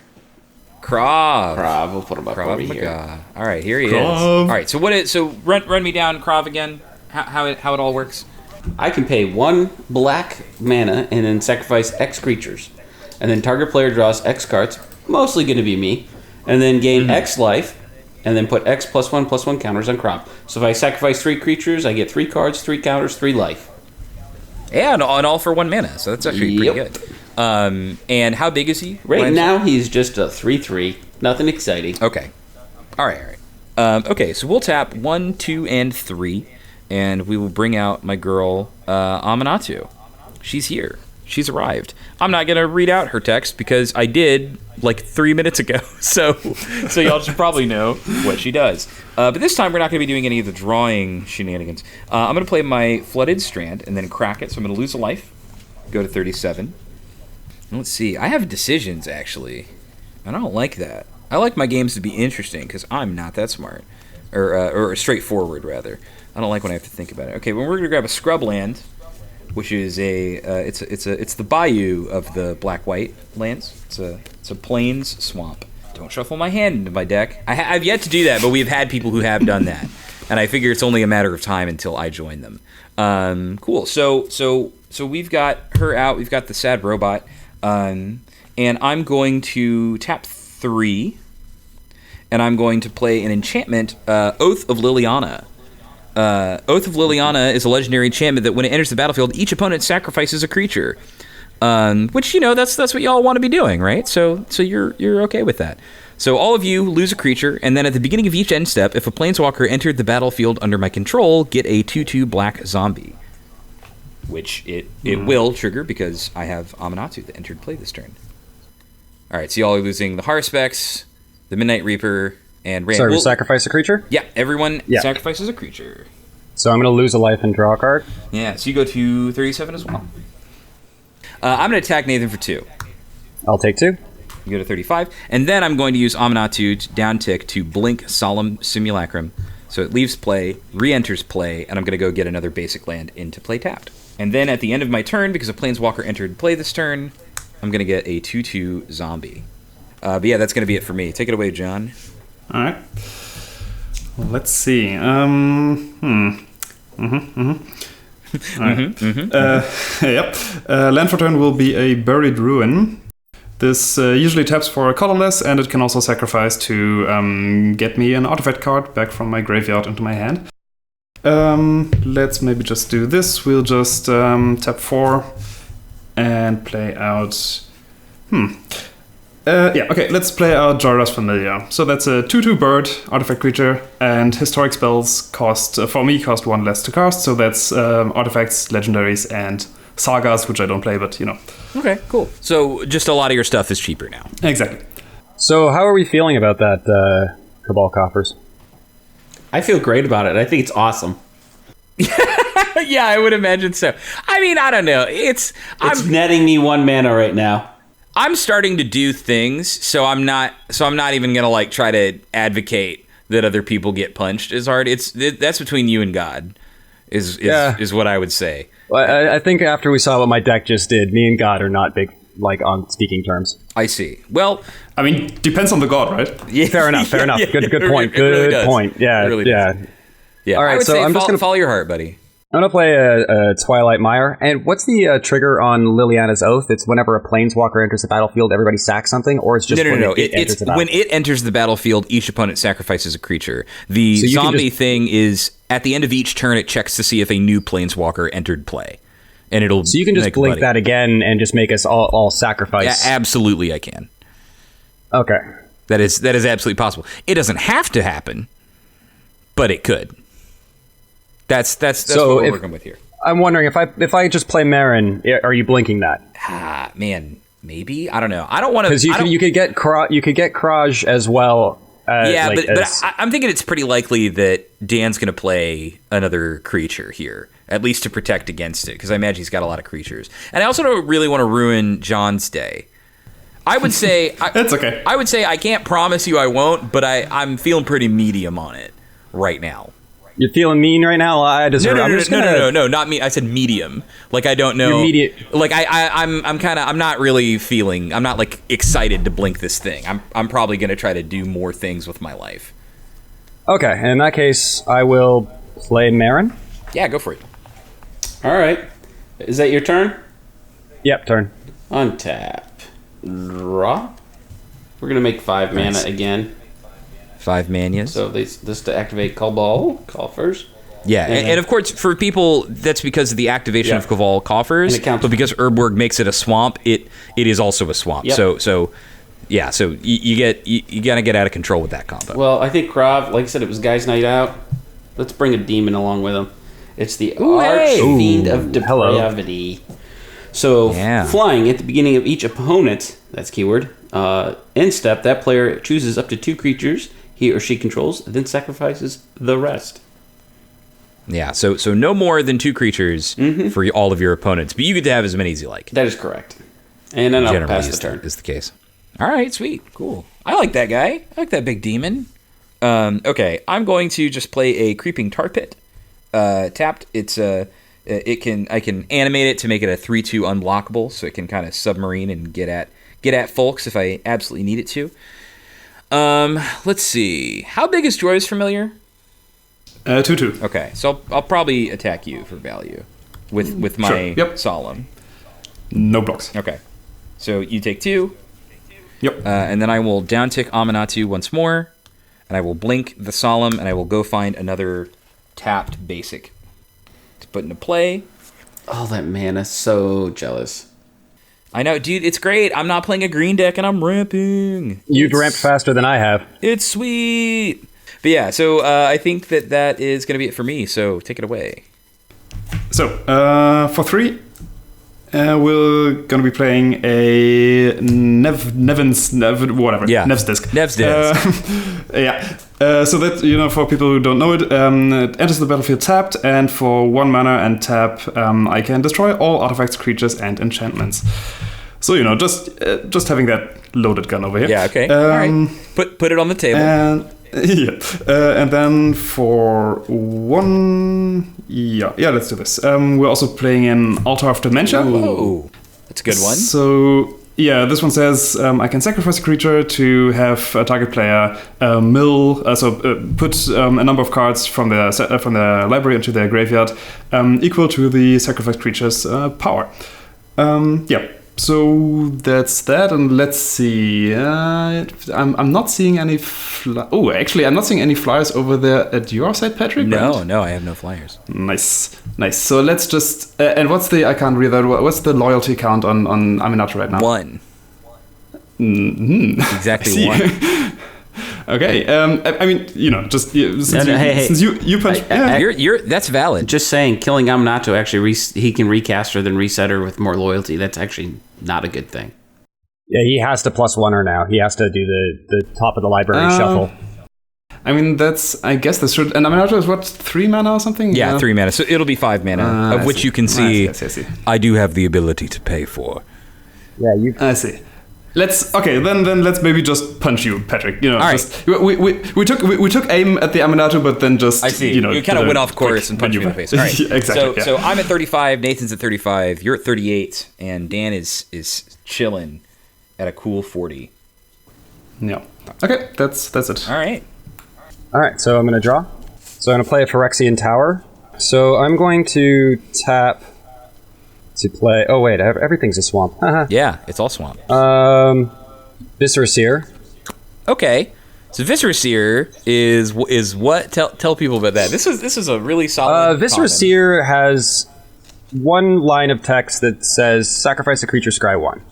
Krav. We'll put him up Krav over here. Maga. All right, here he is. Krav. All right, so run me down Krav again. How it all works? I can pay 1 black mana and then sacrifice X creatures, and then target player draws X cards, mostly going to be me, and then gain X life, and then put X +1/+1 counters on Krav. So if I sacrifice 3 creatures, I get 3 cards, 3 counters, 3 life. Yeah, and all for 1 mana, so that's actually pretty good. And how big is he? Right now, he's just a 3/3. Nothing exciting. Okay. All right. Okay, so we'll tap 1, 2, and 3, and we will bring out my girl, Aminatou. She's here. She's arrived. I'm not going to read out her text because I did like 3 minutes ago, so y'all should probably know what she does. But this time, we're not going to be doing any of the drawing shenanigans. I'm going to play my Flooded Strand and then crack it, so I'm going to lose a life, go to 37. Let's see. I have decisions, actually. I don't like that. I like my games to be interesting because I'm not that smart, or straightforward rather. I don't like when I have to think about it. Okay, well, we're gonna grab a scrub land, which is it's the bayou of the black-white lands. It's a plains swamp. Don't shuffle my hand into my deck. I've yet to do that, but we've had people who have done that, and I figure it's only a matter of time until I join them. Cool. So we've got her out. We've got the sad robot. And I'm going to tap 3, and I'm going to play an enchantment, Oath of Liliana. Oath of Liliana is a legendary enchantment that when it enters the battlefield, each opponent sacrifices a creature. Which, that's what y'all want to be doing, right? So you're okay with that. So all of you lose a creature, and then at the beginning of each end step, if a planeswalker entered the battlefield under my control, get a 2/2 black zombie. Which it will trigger because I have Aminatou that entered play this turn. All right, so y'all are losing the Haruspex, the Midnight Reaper, and Rand. Sorry, we sacrifice a creature? Yeah, everyone sacrifices a creature. So I'm going to lose a life and draw a card? Yeah, so you go to 37 as well. I'm going to attack Nathan for 2. I'll take 2. You go to 35. And then I'm going to use Aminatou to down tick to blink Solemn Simulacrum. So it leaves play, re-enters play, and I'm going to go get another basic land into play tapped. And then at the end of my turn, because a Planeswalker entered play this turn, I'm going to get a 2/2 zombie. But yeah, that's going to be it for me. Take it away, John. All right. Well, let's see. Yep. Land for turn will be a Buried Ruin. This usually taps for a colorless, and it can also sacrifice to get me an artifact card back from my graveyard into my hand. Let's maybe just do this. We'll just tap 4 and play out... let's play out Jorah's Familiar. So that's a 2/2 bird, artifact creature, and historic spells cost 1 less to cast, so that's artifacts, legendaries, and sagas, which I don't play, but Okay, cool. So just a lot of your stuff is cheaper now. Exactly. So how are we feeling about that, Cabal Coffers? I feel great about it. I think it's awesome. Yeah, I would imagine so. I mean, I don't know. It's netting me 1 mana right now. I'm starting to do things, so I'm not even gonna try to advocate that other people get punched as hard. That's between you and God, is what I would say. Well, I think after we saw what my deck just did, me and God are not big on speaking terms. I see. Well, I mean, depends on the god, right? Yeah, fair enough. Good point. Really Good point. Yeah, it really yeah. does. Yeah. All right, I would so say I'm just gonna follow your heart, buddy. I'm going to play a Twilight Mire. And what's the trigger on Liliana's Oath? It's whenever a Planeswalker enters the battlefield, everybody sacks something? Or it's just No. It's when it enters the battlefield, each opponent sacrifices a creature. The zombie thing is, at the end of each turn, it checks to see if a new Planeswalker entered play. And it'll So you can just blink that again and just make us all sacrifice? Yeah, absolutely I can. Okay. That is absolutely possible. It doesn't have to happen, but it could. That's what we're working with here. I'm wondering if I just play Meren, are you blinking that? Man, Maybe, I don't know. I don't want to because you could get Kraj as well. Yeah, but I'm thinking it's pretty likely that Dan's going to play another creature here, at least to protect against it, because I imagine he's got a lot of creatures. And I also don't really want to ruin John's day. I would say it's okay. I would say I can't promise you I won't, but I'm feeling pretty medium on it right now. You're feeling mean right now? No, not me. I said medium. Like, I don't know. Like, I'm not really feeling. I'm not like excited to blink this thing. I'm probably gonna try to do more things with my life. Okay, and in that case, I will play Meren. Yeah, go for it. All right. Is that your turn? Yep, turn. Untap. Draw. We're gonna make 5 mana again. 5 manas. So this to activate Cabal Coffers. Yeah, and of course, for people, that's because of the activation of Cabal Coffers. But because Urborg makes it a swamp, it is also a swamp. Yep. So you gotta get out of control with that combo. Well, I think Krav, like I said, it was Guy's Night Out. Let's bring a demon along with him. It's the Archfiend of Depravity. So flying at the beginning of each opponent, that's keyword, end step, that player chooses up to 2 creatures he or she controls, then sacrifices the rest. Yeah, so no more than 2 creatures for all of your opponents, but you get to have as many as you like. That is correct. And then I'll pass the turn. Is the case. All right, sweet, cool. I like that guy. I like that big demon. Okay, I'm going to just play a Creeping Tar Pit. Tapped. I can animate it to make it a 3/2 unblockable, so it can kind of submarine and get at folks if I absolutely need it to. Let's see. How big is Joy's Familiar? 2/2. Okay, so I'll probably attack you for value with my Solemn. No blocks. Okay, so you take 2. Yep. And then I will down tick Aminatou once more, and I will blink the Solemn, and I will go find another tapped basic to put into play. Oh, that mana, so jealous. I know, dude, it's great. I'm not playing a green deck, and I'm ramping. You've ramped faster than I have. It's sweet. But yeah, so I think that is going to be it for me, so take it away. So, for 3, we're going to be playing a Nev's Disc. Nev's Disc. So that, for people who don't know it, it enters the battlefield tapped, and for 1 mana and tap, I can destroy all artifacts, creatures, and enchantments. So, just having that loaded gun over here. Yeah, okay. All right. Put it on the table. And then for 1... Yeah, let's do this. We're also playing an Altar of Dementia. Ooh, that's a good one. So... Yeah, this one says I can sacrifice a creature to have a target player put a number of cards from their library into their graveyard equal to the sacrificed creature's power. So that's that, and let's see. I'm not seeing any. Actually, I'm not seeing any flyers over there at your side, Patrick. No, I have no flyers. Nice. So let's just. And what's the? I can't read that. What's the loyalty count on Aminatou right now? 1. Mm-hmm. Exactly 1. Okay. Since you punched. That's valid. Just saying, killing Aminatou actually he can recast her, then reset her with more loyalty. That's actually not a good thing. Yeah, he has to +1 her now. He has to do the top of the library shuffle. I mean, I guess this should. And Aminatou is what, 3 mana or something? Yeah, 3 mana. So it'll be 5 mana, of which you can see. I do have the ability to pay for. Yeah, I see. Then let's maybe just punch you, Patrick. All right. We took aim at the Aminatou, but then just I see. You kind of went off course and punched me in the face. All right. Exactly. So I'm at 35. Nathan's at 35. You're at 38, and Dan is chilling at a cool 40. Yeah. Okay. That's it. All right. So I'm going to draw. So I'm going to play a Phyrexian Tower. So I'm going to tap to play... Oh, wait. Everything's a swamp. Yeah, it's all swamp. Viscera Seer. Okay. So Viscera Seer is what? Tell people about that. This is a really solid... Viscera Seer has 1 line of text that says, sacrifice a creature, scry 1.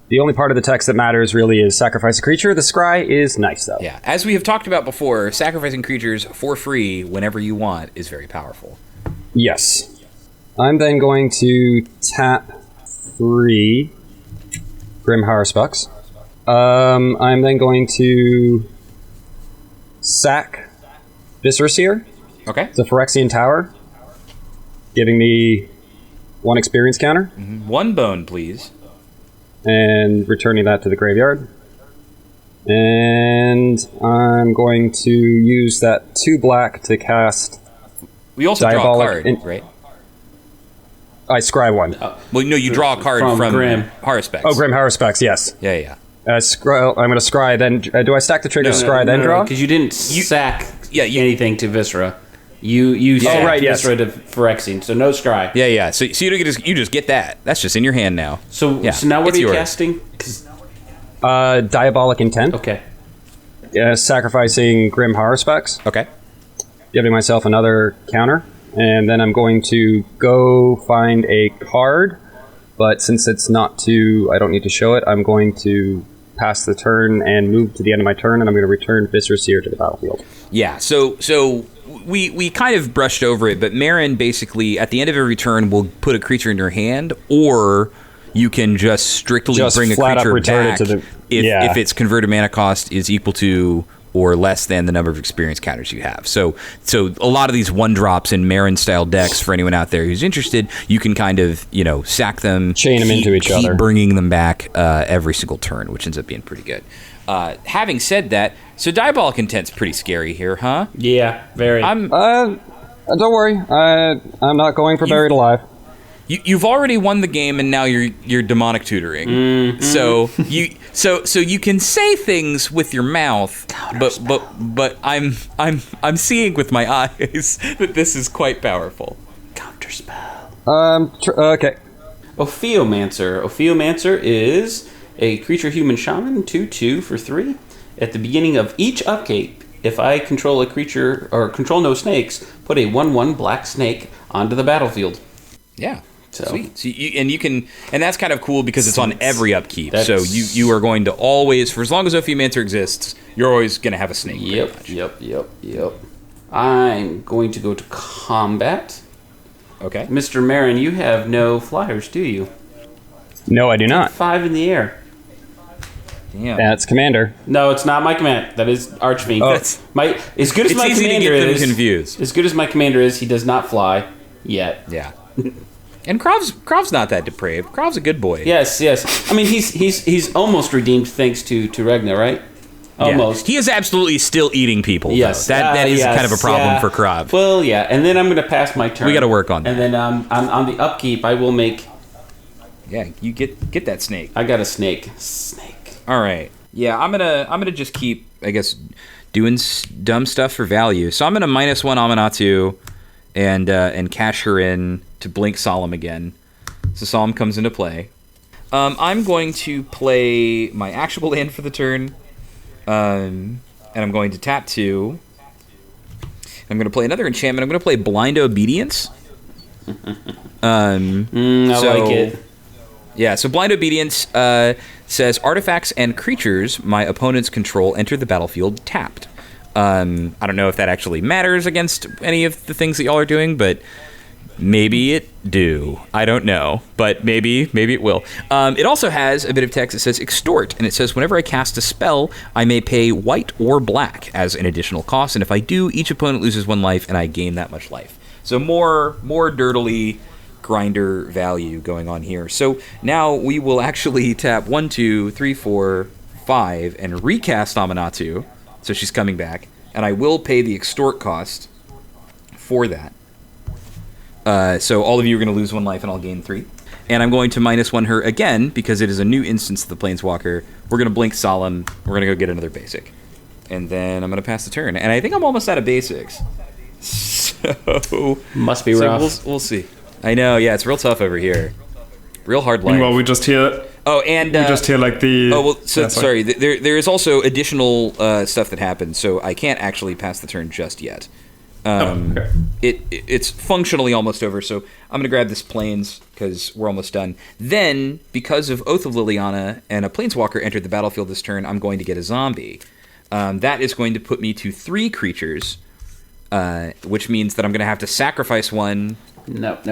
The only part of the text that matters really is sacrifice a creature. The scry is nice, though. Yeah. As we have talked about before, sacrificing creatures for free whenever you want is very powerful. Yes. I'm then going to tap 3 Grim Haruspex. I'm then going to sack Visceraseer. Okay. It's a Phyrexian Tower, giving me 1 experience counter. 1 bone, please. And returning that to the graveyard. And I'm going to use that 2 black to cast... We also draw a card, right? I scry 1. Well, no, you draw a card from Grim Haruspex. Oh, Grim Haruspex, yes. Yeah. I'm going to scry, then... do I stack the trigger, scry, then draw? Because you didn't sack anything to Viscera. You sacked Viscera to Phyrexian, so no scry. Yeah. So you just get that. That's just in your hand now. So now what are you casting? Diabolic Intent. Okay. Sacrificing Grim Haruspex. Okay. Giving myself another counter. And then I'm going to go find a card. But since it's not I don't need to show it, I'm going to pass the turn and move to the end of my turn, and I'm going to return Visceraseer to the battlefield. Yeah, so we kind of brushed over it, but Meren basically, at the end of every turn, will put a creature in your hand, or you can just strictly bring a creature back if its converted mana cost is equal to or less than the number of experience counters you have. So a lot of these 1-drops in Meren-style decks, for anyone out there who's interested, you can kind of, sack them, chain them into each other, bringing them back every single turn, which ends up being pretty good. Having said that, so Diabolic Intent's pretty scary here, huh? Yeah, very. Don't worry, I'm not going for Buried Alive. You've already won the game, and now you're demonic tutoring. Mm-hmm. So you can say things with your mouth, but I'm seeing with my eyes that this is quite powerful. Counterspell. Okay. Ophiomancer is a creature human shaman, 2/2 for 3. At the beginning of each upkeep, if I control a creature or control no snakes, put a 1/1 black snake onto the battlefield. Yeah. Sweet. So and that's kind of cool because it's on every upkeep. So you are going to always, for as long as Ophiomancer exists, you're always going to have a snake. Yep. I'm going to go to combat. Okay. Mr. Meren, you have no flyers, do you? No, I do not. 5 in the air. Damn. That's Commander. No, it's not my command. That is Archfiend. Oh. As good as my commander is, confused. As good as my commander is, he does not fly yet. Yeah. And Krav's not that depraved. Krav's a good boy. Yes. I mean, he's almost redeemed thanks to Regna, right? Almost. Yeah. He is absolutely still eating people. Yes. Though. That is kind of a problem for Krav. Well, yeah. And then I'm going to pass my turn. We got to work on that. And then on the upkeep, I will make... Yeah, you get that snake. I got a snake. All right. Yeah, I'm gonna just keep, I guess, doing dumb stuff for value. So I'm gonna -1 Aminatou and cash her in to blink Solemn again. So Solemn comes into play. I'm going to play my actual land for the turn, and I'm going to tap 2. I'm going to play another enchantment. I'm going to play Blind Obedience. I like it. Yeah, so Blind Obedience says artifacts and creatures my opponents control enter the battlefield tapped. I don't know if that actually matters against any of the things that y'all are doing, but maybe it do. I don't know, but maybe it will. It also has a bit of text that says extort, and it says whenever I cast a spell, I may pay white or black as an additional cost, and if I do, each opponent loses 1 life, and I gain that much life. So more dirtily grinder value going on here. So now we will actually tap 1, 2, 3, 4, 5 and recast Aminatou. So she's coming back, and I will pay the extort cost for that. So all of you are going to lose 1 life, and I'll gain 3. And I'm going to -1 her again because it is a new instance of the Planeswalker. We're going to blink Solemn. We're going to go get another basic, and then I'm going to pass the turn. And I think I'm almost out of basics. So must be rough. We'll see. I know, yeah, it's real tough over here. Real hard life. Well, we just hear... Oh, and... we just hear, like, the... Oh, well, so, sorry. There is also additional stuff that happens, so I can't actually pass the turn just yet. Okay. It's functionally almost over, so I'm going to grab this Plains, because we're almost done. Then, because of Oath of Liliana and a Planeswalker entered the battlefield this turn, I'm going to get a zombie. That is going to put me to 3 creatures, which means that I'm going to have to sacrifice 1... Nope.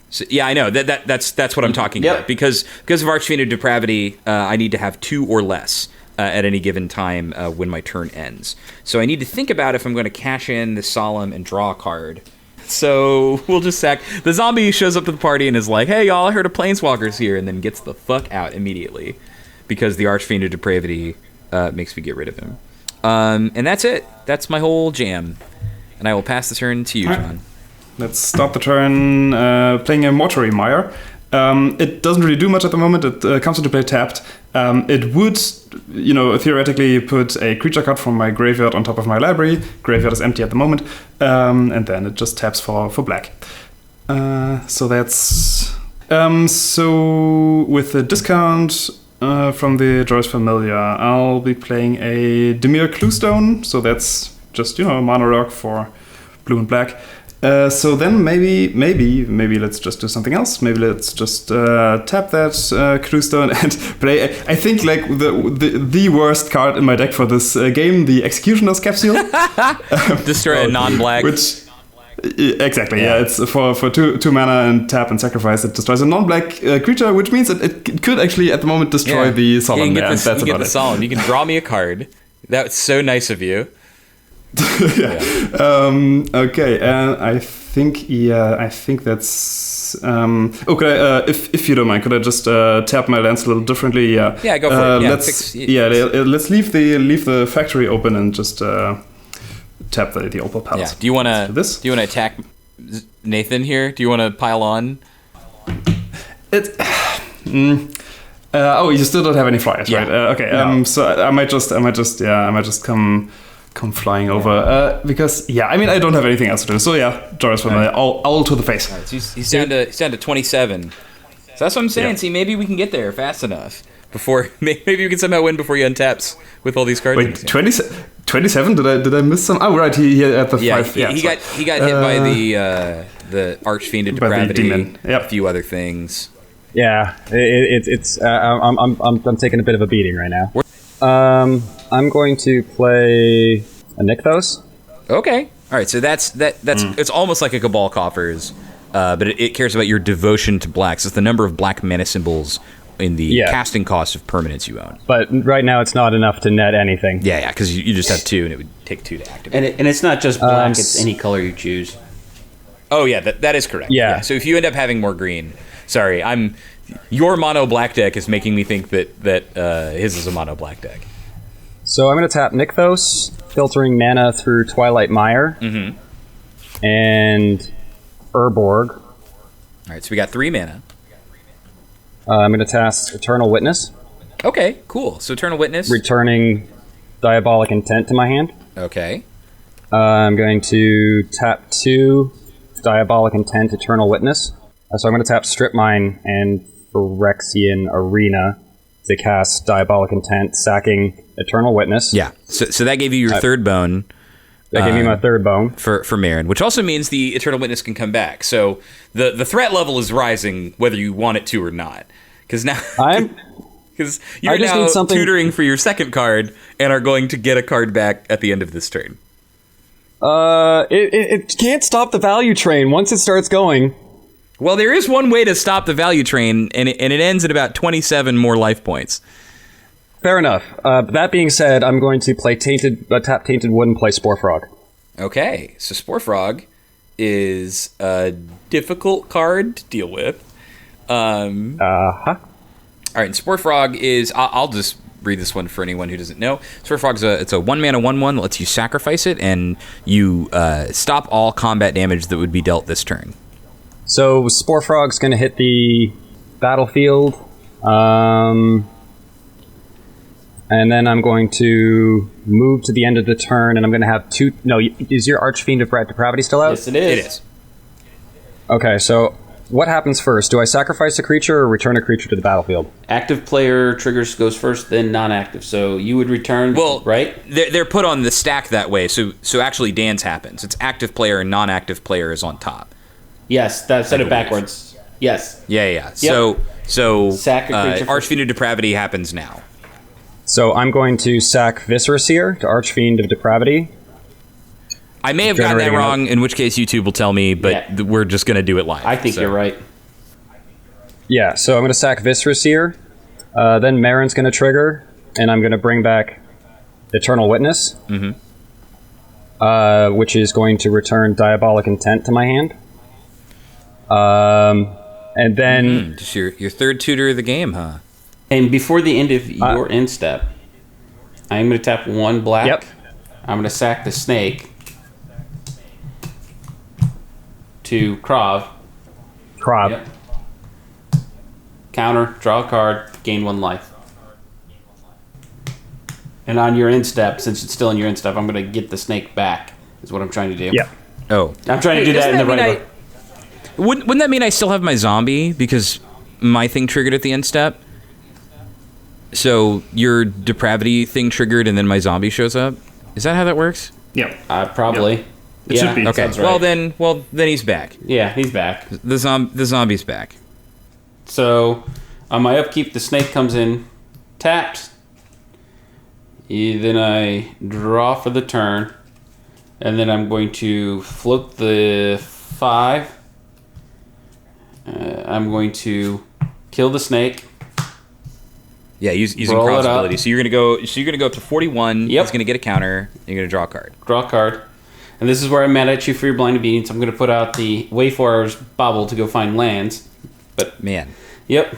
So, yeah, I know that's what I'm talking Yep. about because of Archfiend of Depravity, I need to have 2 or less at any given time when my turn ends. So I need to think about if I'm going to cash in the Solemn and draw a card. So we'll just sack. The zombie shows up to the party and is like, "Hey y'all, I heard a Planeswalker's here," and then gets the fuck out immediately because the Archfiend of Depravity makes me get rid of him. And that's it. That's my whole jam. And I will pass the turn to you, John. Let's start the turn playing a Mortuary Mire. It doesn't really do much at the moment. It comes into play tapped. It would, theoretically put a creature card from my graveyard on top of my library. Graveyard is empty at the moment. And then it just taps for black. So that's... so with the discount from the Joyous Familiar, I'll be playing a Dimir Cluestone. So that's just, a mana rock for blue and black. So then maybe let's just do something else. Maybe let's just tap that Cluestone and play. I think like the worst card in my deck for this game, the Executioner's Capsule. Destroy a non-black. Which exactly, yeah. It's for two mana and tap and sacrifice. It destroys a non-black creature, which means that it could actually at the moment destroy the Solemn. You can get the Solemn. You can draw me a card. That's so nice of you. Okay, and I think that's okay. If you don't mind, could I just tap my lands a little differently? Yeah, go for it. Let's leave the factory open and just tap the Opal Palace. Yeah. Do you want to attack Nathan here? Do you want to pile on? You still don't have any flyers, right? Okay. No. So I might just come flying over because I don't have anything else to do. So Joris from all to the face. Right, so he's down to 27. So that's what I'm saying. See, maybe we can get there fast enough before maybe we can somehow win before he untaps with all these cards. Wait, 27? Did I miss some? Oh right, he at the 5. He got hit by the Archfiend of Depravity, a few other things. Yeah, I'm taking a bit of a beating right now. I'm going to play a Nykthos. Okay. All right. So that's it's almost like a Cabal Coffers, but it cares about your devotion to blacks. It's the number of black mana symbols in the casting cost of permanents you own. But right now it's not enough to net anything. Yeah, because you just have 2, and it would take 2 to activate. And it's not just black; it's any color you choose. Oh yeah, that is correct. Yeah. So if you end up having more green, sorry, your mono black deck is making me think that his is a mono black deck. So I'm going to tap Nykthos, filtering mana through Twilight Mire, and Urborg. All right, so we got 3 mana. I'm going to cast Eternal Witness. Okay, cool. So Eternal Witness. Returning Diabolic Intent to my hand. Okay. I'm going to tap 2 Diabolic Intent, Eternal Witness. So I'm going to tap Strip Mine and Phyrexian Arena to cast Diabolic Intent, sacking Eternal Witness. Yeah. So that gave you your third bone. That gave me my third bone. For Meren, which also means the Eternal Witness can come back. So the threat level is rising whether you want it to or not. Because now... Because you're now tutoring for your second card and are going to get a card back at the end of this turn. It can't stop the value train once it starts going. Well, there is one way to stop the value train, and it ends at about 27 more life points. Fair enough. That being said, I'm going to play tap Tainted Wood and play Spore Frog. Okay, so Spore Frog is a difficult card to deal with. All right, and Spore Frog is... I'll just read this one for anyone who doesn't know. Spore Frog it's a 1 mana 1/1 that lets you sacrifice it, and you stop all combat damage that would be dealt this turn. So Spore Frog's going to hit the battlefield, and then I'm going to move to the end of the turn, and I'm going to have 2... No, is your Archfiend of Depravity still out? Yes, it is. It is. Okay, so what happens first? Do I sacrifice a creature or return a creature to the battlefield? Active player triggers goes first, then non-active. So you would return, right? They're put on the stack that way. So actually Dan's happens. It's active player and non-active player is on top. Yes, that said it backwards. Yes. Yeah. Yep. So sack a creature Archfiend of Depravity happens now. So I'm going to sack Viscera Seer to Archfiend of Depravity. I may have gotten that wrong, in which case YouTube will tell me, but we're just going to do it live. I think you're right. Yeah, so I'm going to sack Viscera Seer. Then Meren's going to trigger, and I'm going to bring back Eternal Witness, which is going to return Diabolic Intent to my hand. And then... Just your third tutor of the game, huh? And before the end of your end step, I'm going to tap 1 black. Yep. I'm going to sack the snake to Krav. Yep. Counter, draw a card, gain 1 life. And on your end step, since it's still in your end step, I'm going to get the snake back, is what I'm trying to do. Yep. Oh. I'm trying to do that in the right way. Wouldn't that mean I still have my zombie because my thing triggered at the end step? So your depravity thing triggered and then my zombie shows up? Is that how that works? Yeah. Probably. Yep. It should be. Okay. Right. Well then he's back. Yeah, he's back. The zombie's back. So on my upkeep, the snake comes in tapped. Then I draw for the turn, and then I'm going to float the 5. I'm going to kill the snake. Yeah, using Roll Krav's it up. ability. So you're gonna go up to 41. Yep. He's gonna get a counter. You're gonna draw a card. Draw a card. And this is where I'm mad at you for your blind obedience. I'm going to put out the Wayfarer's Bobble to go find lands. But Man, yep.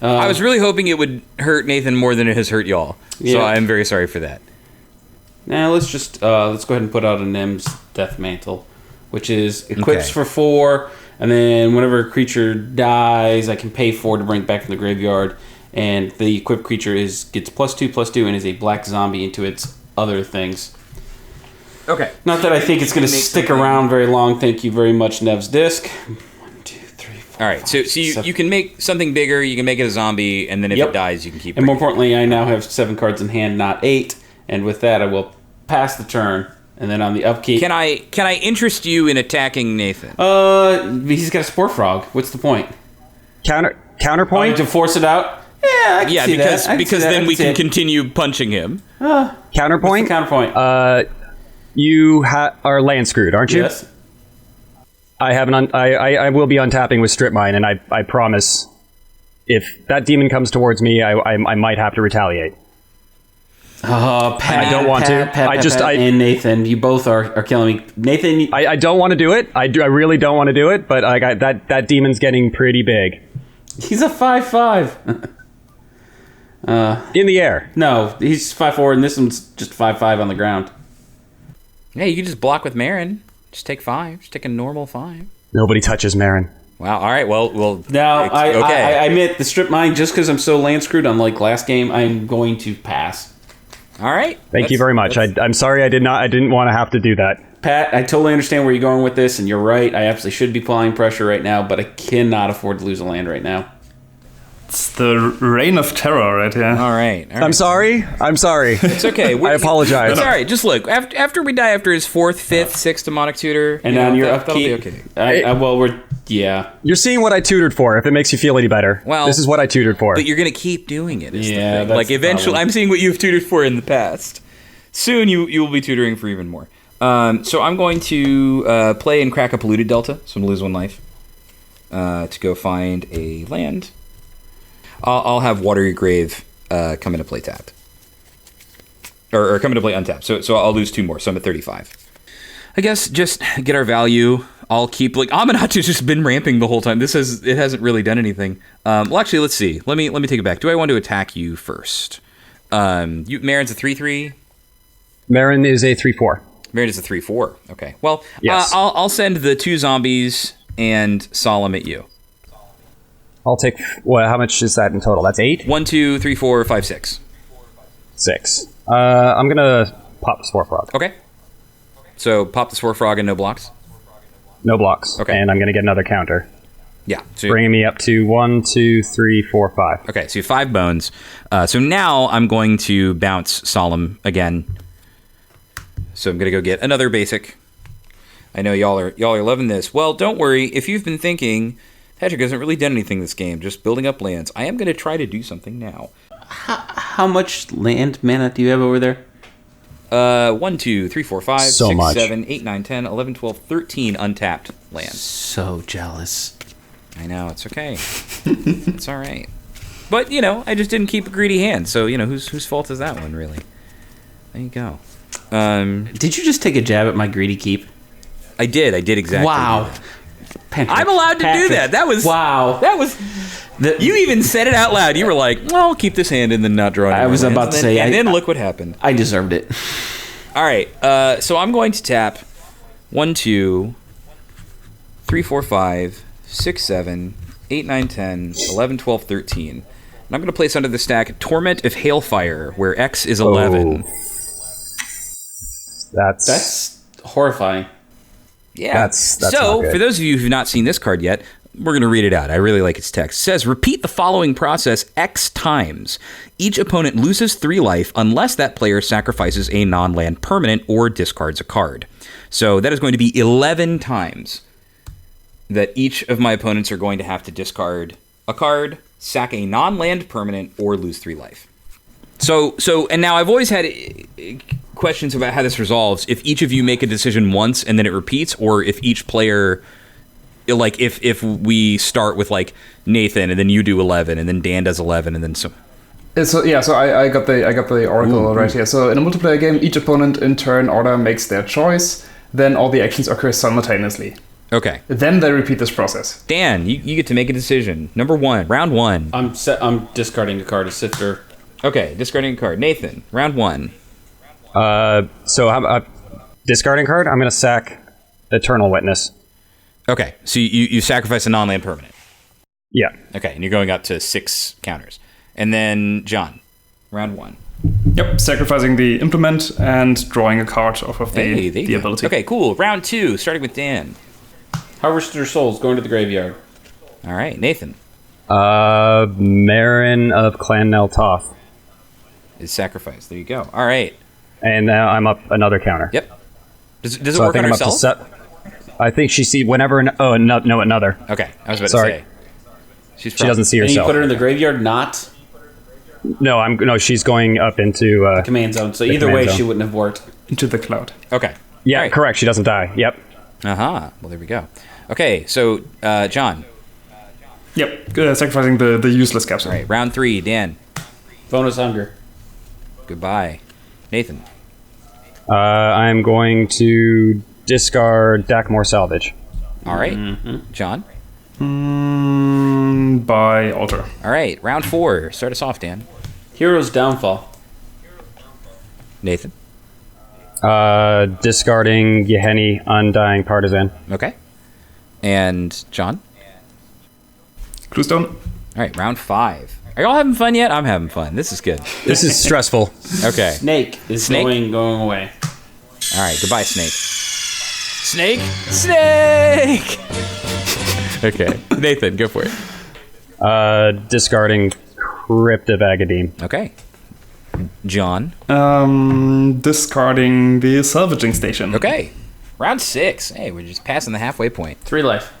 I was really hoping it would hurt Nathan more than it has hurt y'all. Yeah. So I'm very sorry for that. Now let's go ahead and put out a Nem's Death Mantle, which is equips for 4, and then whenever a creature dies, I can pay 4 to bring it back from the graveyard. And the equipped creature gets +2/+2 and is a black zombie into its other things. Okay. Not that I think it's going to stick around very long. Thank you very much, Nev's Disc. 1, 2, 3, 4. All right. So you can make something bigger. You can make it a zombie, and then if it dies, you can keep. And more importantly, I now have 7 cards in hand, not 8. And with that, I will pass the turn. And then on the upkeep, Can I interest you in attacking Nathan? he's got a Spore Frog. What's the point? Counterpoint? To force it out? Yeah, I can see that. because then we can continue punching him. Counterpoint? Counterpoint. You are land screwed, aren't you? Yes. I will be untapping with Strip Mine, and I promise, if that demon comes towards me, I might have to retaliate. Pat, I don't want to. Pat, and Nathan, you both are killing me. Nathan, I don't want to do it. I really don't want to do it, but that demon's getting pretty big. he's a 5/5. In the air. No, he's 5/4, and this one's just 5/5 on the ground. Yeah, you can just block with Meren. Just take 5. Just take a normal 5. Nobody touches Meren. Wow. All right. Well. Now, okay. I admit, the Strip Mine, just because I'm so land screwed, unlike last game, I'm going to pass. All right. Thank you very much. I'm sorry I didn't want to have to do that. Pat, I totally understand where you're going with this, and you're right. I absolutely should be applying pressure right now, but I cannot afford to lose a land right now. It's the reign of terror right here. All right. I'm sorry. It's okay. I apologize. It's all right. Just look. After we die, after his 4th, 5th, 6th demonic tutor, And on your that'll be upkeep, okay. yeah. You're seeing what I tutored for, if it makes you feel any better. Well, this is what I tutored for. But you're gonna keep doing it. Is Yeah, the thing. that's Like the eventually, problem. I'm seeing what you've tutored for in the past. Soon you will be tutoring for even more. So I'm going to play and crack a polluted delta. So I'm gonna lose 1 life to go find a land. I'll have Watery Grave come into play tapped. Or come into play untapped. So I'll lose 2 more. So I'm at 35. I guess just get our value. I'll keep Aminatou's just been ramping the whole time. It hasn't really done anything. Well, actually, let's see. Let me take it back. Do I want to attack you first? Meren's a 3/3. Meren is a 3/4. Meren is a 3/4. Okay. Well, Yes. I'll send the 2 zombies and Solemn at you. I'll take. Well, how much is that in total? That's 8. 1, 2, 3, 4, 5, 6. 6. I'm gonna pop the Spore Frog. Okay. So pop the Spore Frog and no blocks. No blocks. Okay. And I'm gonna get another counter, Yeah. So bringing me up to 1, 2, 3, 4, 5. okay. So you have 5 bones. So now I'm going to bounce Solemn again. So I'm gonna go get another basic. I know y'all are loving this. Well, don't worry. If you've been thinking Patrick hasn't really done anything this game, just building up lands, I am gonna try to do something now. How much land mana do you have over there? 1, 2, 3, 4, 5, So 6, much. 7, 8, 9, 10, 11, 12, 13 untapped lands. So jealous. I know, it's okay. It's all right. But, I just didn't keep a greedy hand, so, whose fault is that one, really? There you go. Did you just take a jab at my greedy keep? I did exactly. Wow. I'm allowed to do that. That was... Wow. That was... You even said it out loud. You were like, well, I'll keep this hand and then not draw any I was more about hands. to say... And then look what happened. I deserved it. All right, so I'm going to tap 1, 2, 3, 4, 5, 6, 7, 8, 9, 10, 11, 12, 13. And I'm going to place under the stack Torment of Hailfire, where X is 11. Oh. That's horrifying. Yeah. That's not so, good. for those of you who've not seen this card yet, we're going to read it out. I really like its text. It says, repeat the following process X times. Each opponent loses 3 life unless that player sacrifices a non-land permanent or discards a card. So that is going to be 11 times that each of my opponents are going to have to discard a card, sack a non-land permanent, or lose 3 life. So, and now I've always had questions about how this resolves. If each of you make a decision once and then it repeats, or if each player... Like, if we start with, like, Nathan, and then you do 11, and then Dan does 11, and then some... So I got the oracle right here. So in a multiplayer game, each opponent in turn order makes their choice. Then all the actions occur simultaneously. Okay. Then they repeat this process. Dan, you get to make a decision. Number 1, round 1. I'm discarding a card, a Sifter. Okay, discarding a card. Nathan, round 1. So how discarding card? I'm going to sack Eternal Witness. Okay, so you sacrifice a non-land permanent. Yeah. Okay, and you're going up to 6 counters. And then, John, round 1. Yep, sacrificing the implement and drawing a card off of the ability. Okay, cool. Round 2, starting with Dan. Harvester Souls, going to the graveyard. All right, Nathan. Meren of Clan Neltoth. Is sacrificed. There you go. All right. And now I'm up another counter. Yep. Does it So work I think on I'm herself? up to I think she sees whenever... no, another. Okay, I was about Sorry. to say. She doesn't see And you herself. put her in the graveyard, not No, she's going up into... command zone. So the either command way, zone. she wouldn't have worked. Into the cloud. Okay. Yeah, All right. correct. She doesn't die. Yep. Uh-huh. Well, there we go. Okay, so, John. Yep, sacrificing the useless capsule. All right, round 3, Dan. Bonus hunger. Goodbye. Nathan. I'm going to discard Dakmore Salvage. All right. John. By altar. All right, round 4. Start us off, Dan. Hero's Downfall. Nathan. Discarding Yeheni Undying Partisan. Okay. And John. Cluestone. All right, round 5. Are y'all having fun yet? I'm having fun. This is good. This is stressful. Okay. Snake is going away. All right, goodbye, Snake. Snake? Snake! Okay, Nathan, go for it. Discarding Crypt of Agadim. Okay. John. Discarding the salvaging station. Okay. Round 6. Hey, we're just passing the halfway point. 3 life.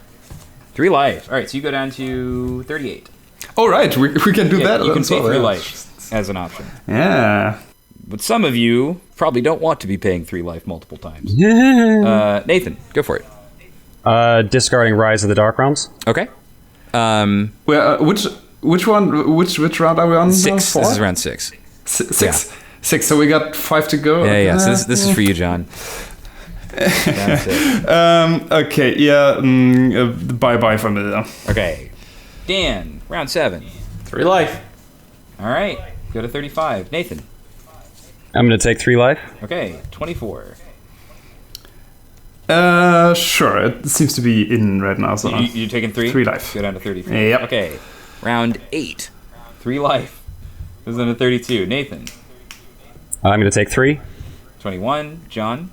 3 life. All right, so you go down to 38. Oh, right, we can do that. You can as pay well, 3 yeah. life as an option. Yeah. But some of you probably don't want to be paying 3 life multiple times. Nathan, go for it. Discarding Rise of the Dark Realms. Okay. Well, which one? Which round are we on? 6. 4? This is round 6. Six. Yeah. 6. So we got 5 to go. Yeah. So this is for you, John. That's it. Okay. Yeah. Bye, familiar. Okay. Dan, round 7. 3 life. All right. Go to 35. Nathan. I'm going to take 3 life. Okay. 24. Sure. It seems to be in right now. So You're taking 3? 3 life. Go down to 34. Yep. Okay. Round 8. 3 life. Goes down to 32. Nathan. I'm going to take 3. 21. John.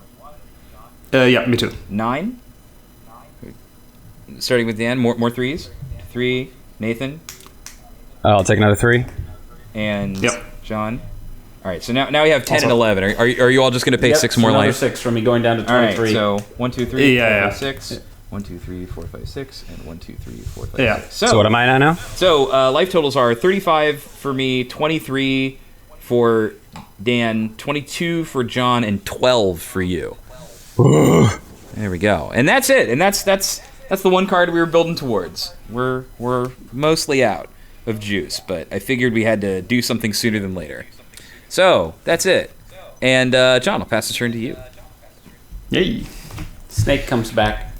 Yeah, me too. 9. Starting with Dan. More 3s. 3. Nathan. I'll take another 3. And Yep. John. All right. So now we have 10 Also- and 11. Are you all just going to pay 6 more another life? 6 from me going down to All right. 23. So 1, 2, 3, Yeah, 4, 5, yeah. 6. 1, 2, 3, 4, 5, 6, and 1, 2, 3, 4, 5, Yeah. 6. So what am I at now? So life totals are 35 for me, 23 for Dan, 22 for John, and 12 for you. There we go. And that's it. And that's That's the one card we were building towards. We're mostly out of juice, but I figured we had to do something sooner than later. So that's it. And John, I'll pass the turn to you. Yay. Snake comes back.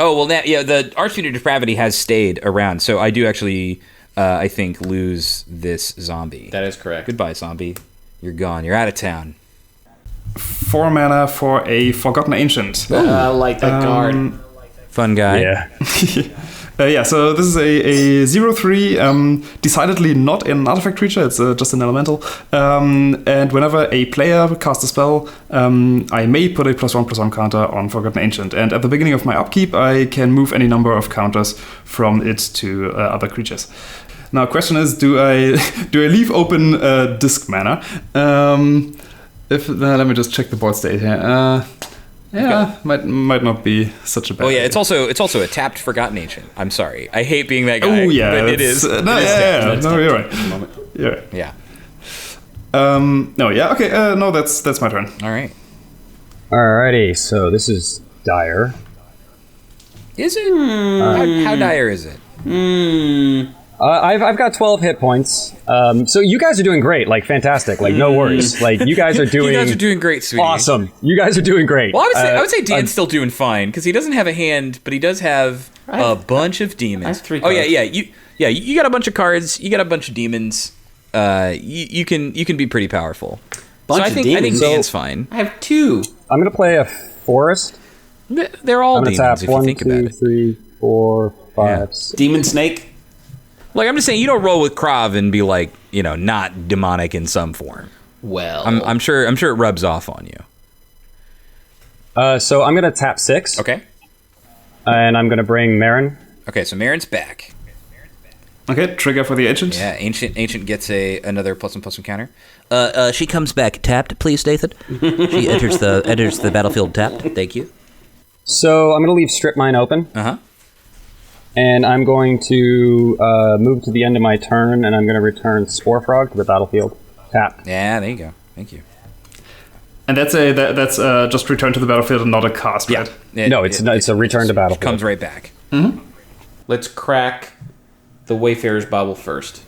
Oh well, now the Archfiend of Depravity has stayed around, so I do actually, I think, lose this zombie. That is correct. Goodbye, zombie. You're gone. You're out of town. 4 mana for a Forgotten Ancient. I like that card. Fun guy. Yeah. So this is a 0/3, decidedly not an artifact creature, it's just an elemental. And whenever a player casts a spell, I may put a +1/+1 counter on Forgotten Ancient. And at the beginning of my upkeep, I can move any number of counters from it to other creatures. Now, question is, do I leave open disc mana? Let me just check the board state here. Might not be such a bad. Oh yeah, it's also a tapped Forgotten Ancient. I'm sorry, I hate being that guy. Oh yeah, but it is. No, you're right. You're right. Yeah. No, that's my turn. All right. Alrighty, so this is dire. Is it? How dire is it? I've got 12 hit points. So you guys are doing great, like fantastic, like no worries. Like you guys are doing. You guys are doing great, sweetie. Awesome. You guys are doing great. Well, I would say Dan's still doing fine because he doesn't have a hand, but he does have a bunch of demons. I have 3 Oh cards. You got a bunch of cards. You got a bunch of demons. You can be pretty powerful. Bunch so I of think demons? Dan's fine. I have 2. I'm gonna play a forest. They're all I'm gonna demons tap if you think 1, about 2, it. 3, 4, 5, Yeah. 6. Demon Snake. Like I'm just saying, you don't roll with Krav and be like, not demonic in some form. Well, I'm sure it rubs off on you. So I'm gonna tap 6. Okay. And I'm gonna bring Meren. Okay, so Meren's back. Okay, trigger for the Ancient. Yeah, ancient gets another +1/+1 counter. She comes back tapped, please, Nathan. She enters the battlefield tapped. Thank you. So I'm gonna leave Strip Mine open. Uh-huh. And I'm going to move to the end of my turn, and I'm going to return Spore Frog to the battlefield. Tap. Yeah, there you go. Thank you. And that's just return to the battlefield and not a cast, right? It's a return to battlefield. Comes right back. let's crack the Wayfarer's Bauble first.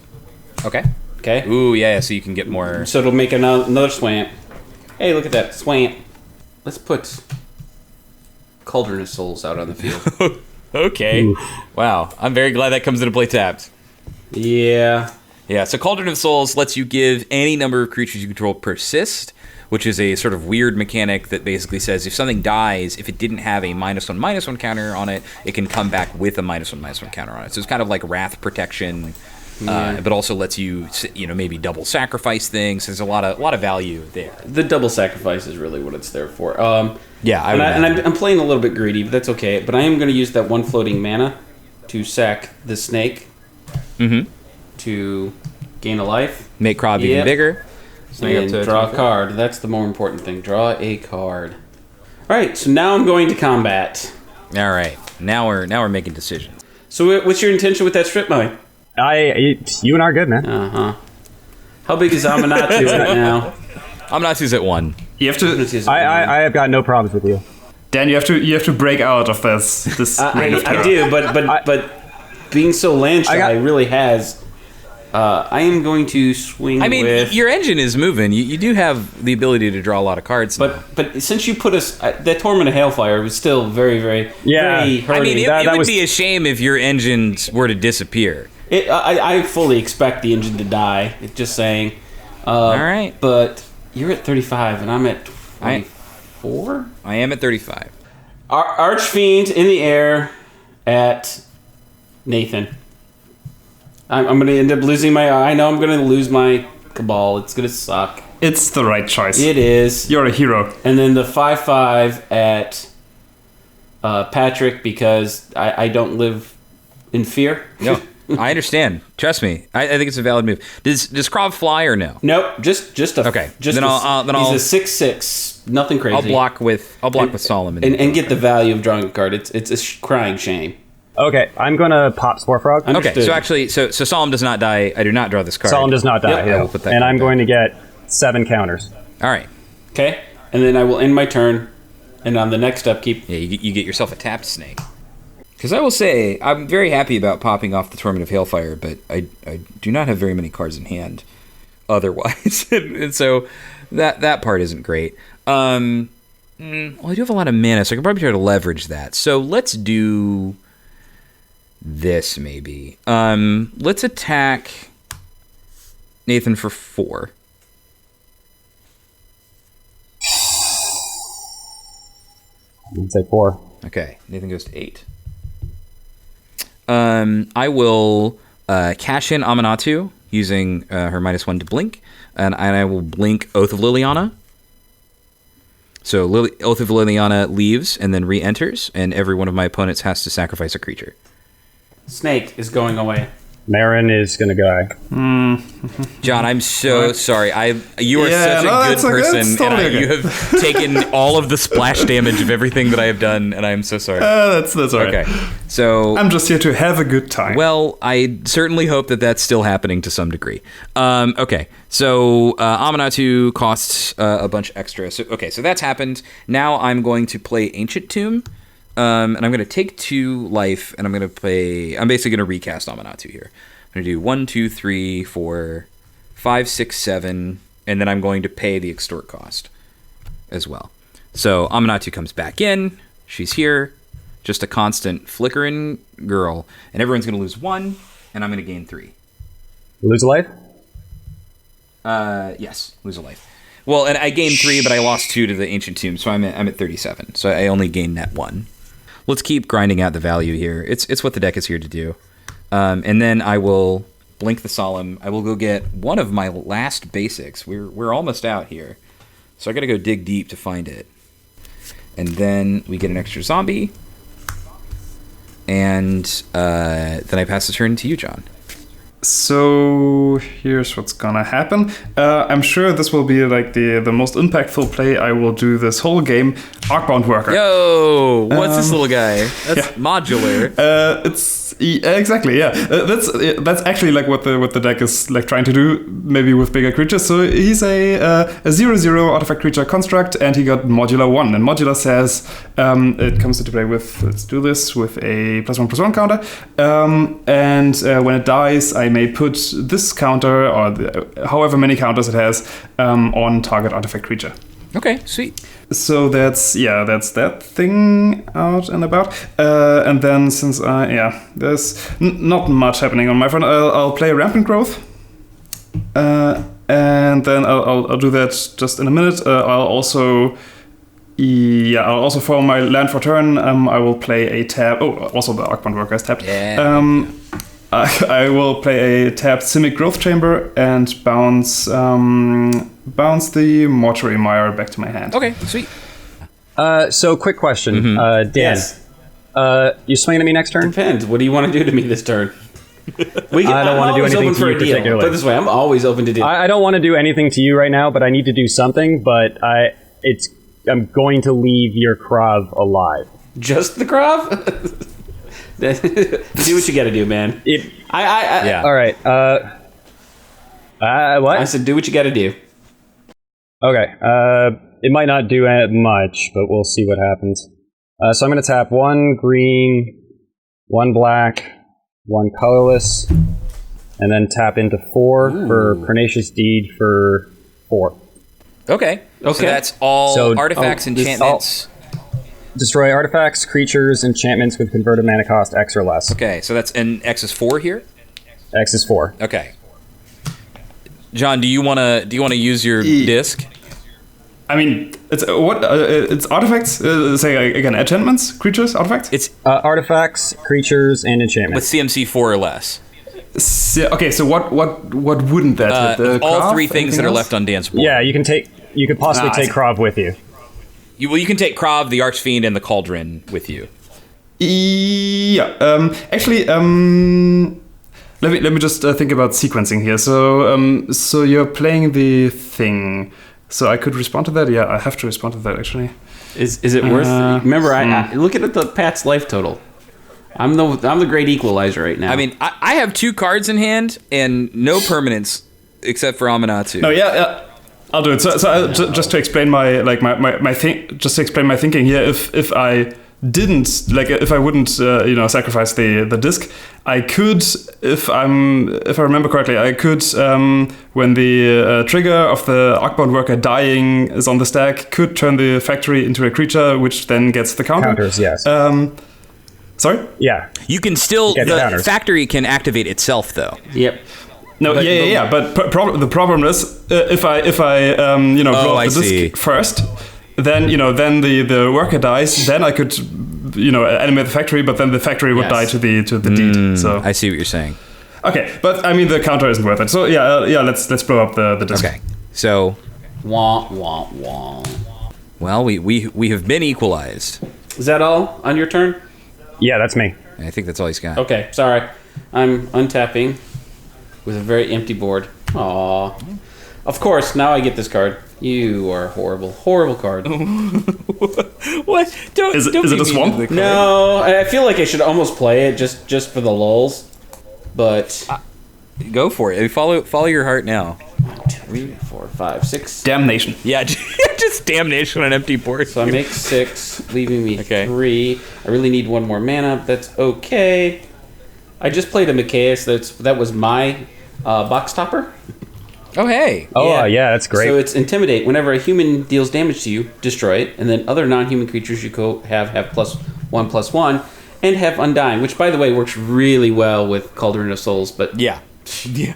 Okay. Okay? Ooh, yeah, so you can get more. So it'll make another swamp. Hey, look at that swamp. Let's put Cauldron of Souls out on the field. Okay. Ooh. Wow. I'm very glad that comes into play tapped. Yeah. Yeah, so Cauldron of Souls lets you give any number of creatures you control persist, which is a sort of weird mechanic that basically says if something dies, if it didn't have a -1/-1 counter on it, it can come back with a -1/-1 counter on it. So it's kind of like wrath protection, but also lets you, maybe double sacrifice things. There's a lot of value there. The double sacrifice is really what it's there for. Yeah, I'm playing a little bit greedy, but that's okay. But I am going to use that one floating mana to sack the snake to gain a life. Make Krav even bigger. And draw a card. That's the more important thing. Draw a card. All right, so now I'm going to combat. All right, now we're making decisions. So what's your intention with that strip mine? You and I are good, man. How big is Aminatou right now? Aminatou's at 1. You have to. I have got no problems with you. Dan, you have to break out of this. I do, but being so land shy really has. I am going to swing. I mean, your engine is moving. You do have the ability to draw a lot of cards. But since you put us, that Torment of Hailfire was still very, very, very hurting. I mean, it would be a shame if your engines were to disappear. I fully expect the engine to die. It's just saying. All right. But you're at 35 and I'm at 24? I am at 35. Archfiend in the air at Nathan. I'm going to end up losing I know I'm going to lose my Cabal. It's going to suck. It's the right choice. It is. You're a hero. And then the 5/5 at Patrick because I don't live in fear. No, I understand. Trust me. I think it's a valid move. Does Krav fly or no? Nope. Just a okay. Just then I'll he's a 6/6. Nothing crazy. I'll block with Solomon and get the value of drawing a card. It's a crying shame. Okay, I'm gonna pop Spore Frog. Understood. Okay, so actually, so Solemn does not die. I do not draw this card. Solemn does not die. Yep. Yeah. We'll put that and I'm down. going to get 7 counters. All right. Okay, and then I will end my turn, and on the next upkeep, yeah, you get yourself a tapped snake. Because I will say, I'm very happy about popping off the Torment of Hailfire, but I do not have very many cards in hand otherwise. And so that part isn't great. Well, I do have a lot of mana, so I can probably try to leverage that. So let's do this, maybe. Let's attack Nathan for 4. I'd say 4. Okay, Nathan goes to 8. I will cash in Aminatou using her -1 to blink, and I will blink Oath of Liliana. So Oath of Liliana leaves and then re-enters, and every one of my opponents has to sacrifice a creature. Snake is going away. Meren is going to die. John, I'm so sorry. You are such a good person, totally and you have taken all of the splash damage of everything that I have done, and I'm so sorry. That's all right. Okay, so I'm just here to have a good time. Well, I certainly hope that that's still happening to some degree. Okay, so Aminatou costs a bunch extra. So that's happened. Now I'm going to play Ancient Tomb. And I'm going to take 2 life, and I'm basically going to recast Aminatou here. I'm going to do 1, 2, 3, 4, 5, 6, 7, and then I'm going to pay the extort cost as well. So Aminatou comes back in. She's here. Just a constant flickering girl. And everyone's going to lose 1, and I'm going to gain 3. Lose a life? Yes, lose a life. Well, and I gained 3, but I lost 2 to the Ancient Tomb, so I'm at 37. So I only gained net 1. Let's keep grinding out the value here. It's what the deck is here to do. And then I will blink the Solemn. I will go get one of my last basics. We're almost out here. So I got to go dig deep to find it. And then we get an extra zombie. And then I pass the turn to you, John. So here's what's gonna happen. I'm sure this will be like the most impactful play I will do this whole game. Arcbound Worker. Yo, what's this little guy? That's modular. Exactly. That's actually like what the deck is like trying to do, maybe with bigger creatures. So he's a 0/0 artifact creature construct, and he got modular 1. And modular says it comes into play with, let's do this, with a +1/+1 counter. And when it dies, I may put this counter, or however many counters it has, on target artifact creature. Okay, sweet. So that's that thing out and about. And then since there's not much happening on my front, I'll play Rampant Growth. And then I'll do that just in a minute. I'll also for my land for turn, I will play a tap. Oh, also the Arcbound Worker is tapped. Yeah. I will play a tapped Simic Growth Chamber and bounce the Mortuary Mire back to my hand. Okay, sweet. So quick question, Dan. Yes. You swinging at me next turn? Depends. What do you want to do to me this turn? I don't want to do anything to you particularly. Put it this way, I'm always open to deal. I don't want to do anything to you right now, but I need to do something. But I'm going to leave your Krav alive. Just the Krav? Do what you got to do, man. Yeah. All right. What? I said, do what you got to do. Okay. It might not do much, but we'll see what happens. So I'm going to tap 1 green, 1 black, 1 colorless, and then tap into 4 for Pernicious Deed for 4. Okay. So that's all artifacts, enchantments. Destroy artifacts, creatures, enchantments with converted mana cost X or less. Okay, so that's an X is 4 here? X is 4. Okay. John, do you wanna use your disc? I mean, it's it's artifacts. Say again, enchantments, creatures, artifacts. It's artifacts, creatures, and enchantments with CMC 4 or less. Okay, so what wouldn't that hit? All Krav? 3 things that are left on Dan's board. Yeah, you could possibly take Krav with you. You can take Krav, the Archfiend, and the Cauldron with you. Yeah. Actually, let me just think about sequencing here. So you're playing the thing. So I could respond to that. Yeah, I have to respond to that actually. Is it worth? Remember, I look at the Pat's life total. I'm the great equalizer right now. I mean, I have 2 cards in hand and no permanents except for Aminatou. No, yeah. I'll do it. So just to explain my thing, just to explain my thinking here. If I didn't, like, if I wouldn't, sacrifice the disc, I could, if I remember correctly, I could, when the trigger of the Arcbound worker dying is on the stack, could turn the factory into a creature, which then gets the counter. Counters, yes. Sorry? Yeah. You can still, the counters. factory can activate itself, though. Yep. No, but the problem is, if I blow up the disc first, then the worker dies. Then I could, animate the factory, but then the factory would die to the deed. So I see what you're saying. Okay, but I mean the counter isn't worth it. So let's blow up the disc. Okay, so Wah wah wah. well, we have been equalized. Is that all on your turn? Yeah, that's me. I think that's all he's got. Okay, sorry. I'm untapping with a very empty board. Aw. Of course, now I get this card. You are horrible. Horrible card. What? Is it a swamp? No, I feel like I should almost play it just for the lulz. But Go for it. Follow your heart now. 1, 2, 3, 4, 5, 6. Damnation. Yeah, just damnation on an empty board. So I make 6, leaving me Okay. 3. I really need 1 more mana. That's okay. I just played a Micaeus. That was my box topper. Oh, hey. Oh, yeah, that's great. So it's Intimidate. Whenever a human deals damage to you, destroy it. And then other non-human creatures you have +1/+1, and have Undying, which, by the way, works really well with Cauldron of Souls. But Yeah. Yeah.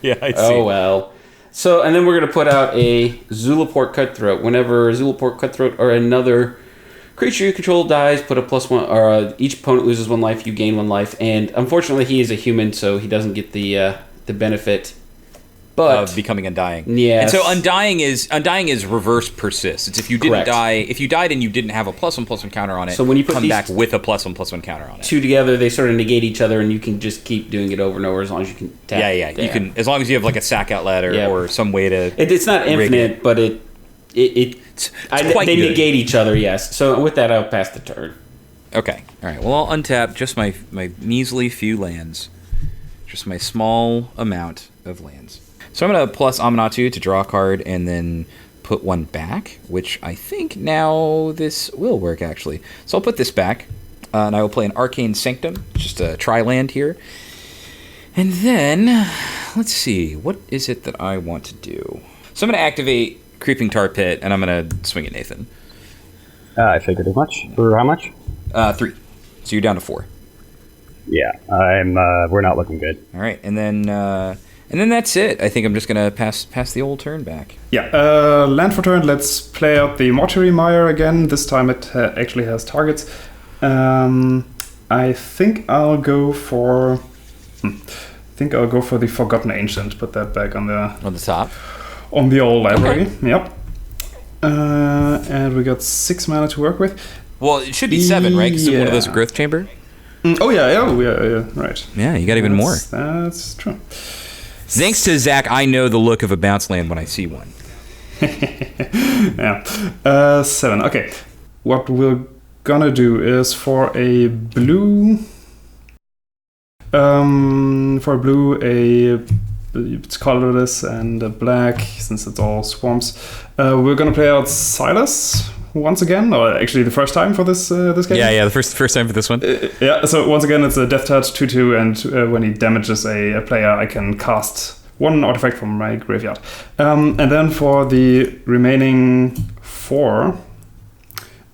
Yeah, I see. oh well. So, and then we're going to put out a Zulaport Cutthroat. Whenever Zulaport Cutthroat or another creature you control dies, put a +1, or each opponent loses 1 life, you gain 1 life. And unfortunately, he is a human, so he doesn't get the benefit. But Of becoming undying. Yes. And so undying is reverse persist. It's if you didn't Correct. die, if you died and you didn't have a +1/+1 counter on it, So when you put come these back with a +1/+1 counter on it. 2 together, they sort of negate each other, and you can just keep doing it over and over as long as you can tap. Yeah. You can, as long as you have like a sack outlet or some way to. It's not rig infinite, but they quite good. negate each other. Yes. So with that, I'll pass the turn. Okay. All right. Well, I'll untap just my measly few lands, just my small amount of lands. So I'm going to plus Aminatou to draw a card and then put 1 back, which I think now this will work, actually. So I'll put this back, and I will play an Arcane Sanctum, just a tri-land here. And then, let's see, what is it that I want to do? So I'm going to activate Creeping Tar Pit, and I'm going to swing at Nathan. I figured as much. For how much? 3. So you're down to 4. Yeah, we're not looking good. All right, and then that's it. I think I'm just gonna pass the old turn back. Yeah, land for turn. Let's play out the Mortuary Mire again. This time it actually has targets. I think I'll go for the Forgotten Ancient. Put that back on the top. On the old library. Okay. Yep. And we got 6 mana to work with. Well, it should be 7, right? Because it's one of those growth chamber. Oh yeah, right. Yeah, you got even more. That's true. Thanks to Zach, I know the look of a bounce land when I see one. Yeah. 7. Okay. What we're gonna do is for a blue, it's colorless and a black, since it's all swamps. We're gonna play out Silas once again, or actually the first time for this game. Yeah, the first time for this one. Yeah, so once again it's a Death Touch 2/2, and when he damages a player, I can cast 1 artifact from my graveyard. And then for the remaining 4,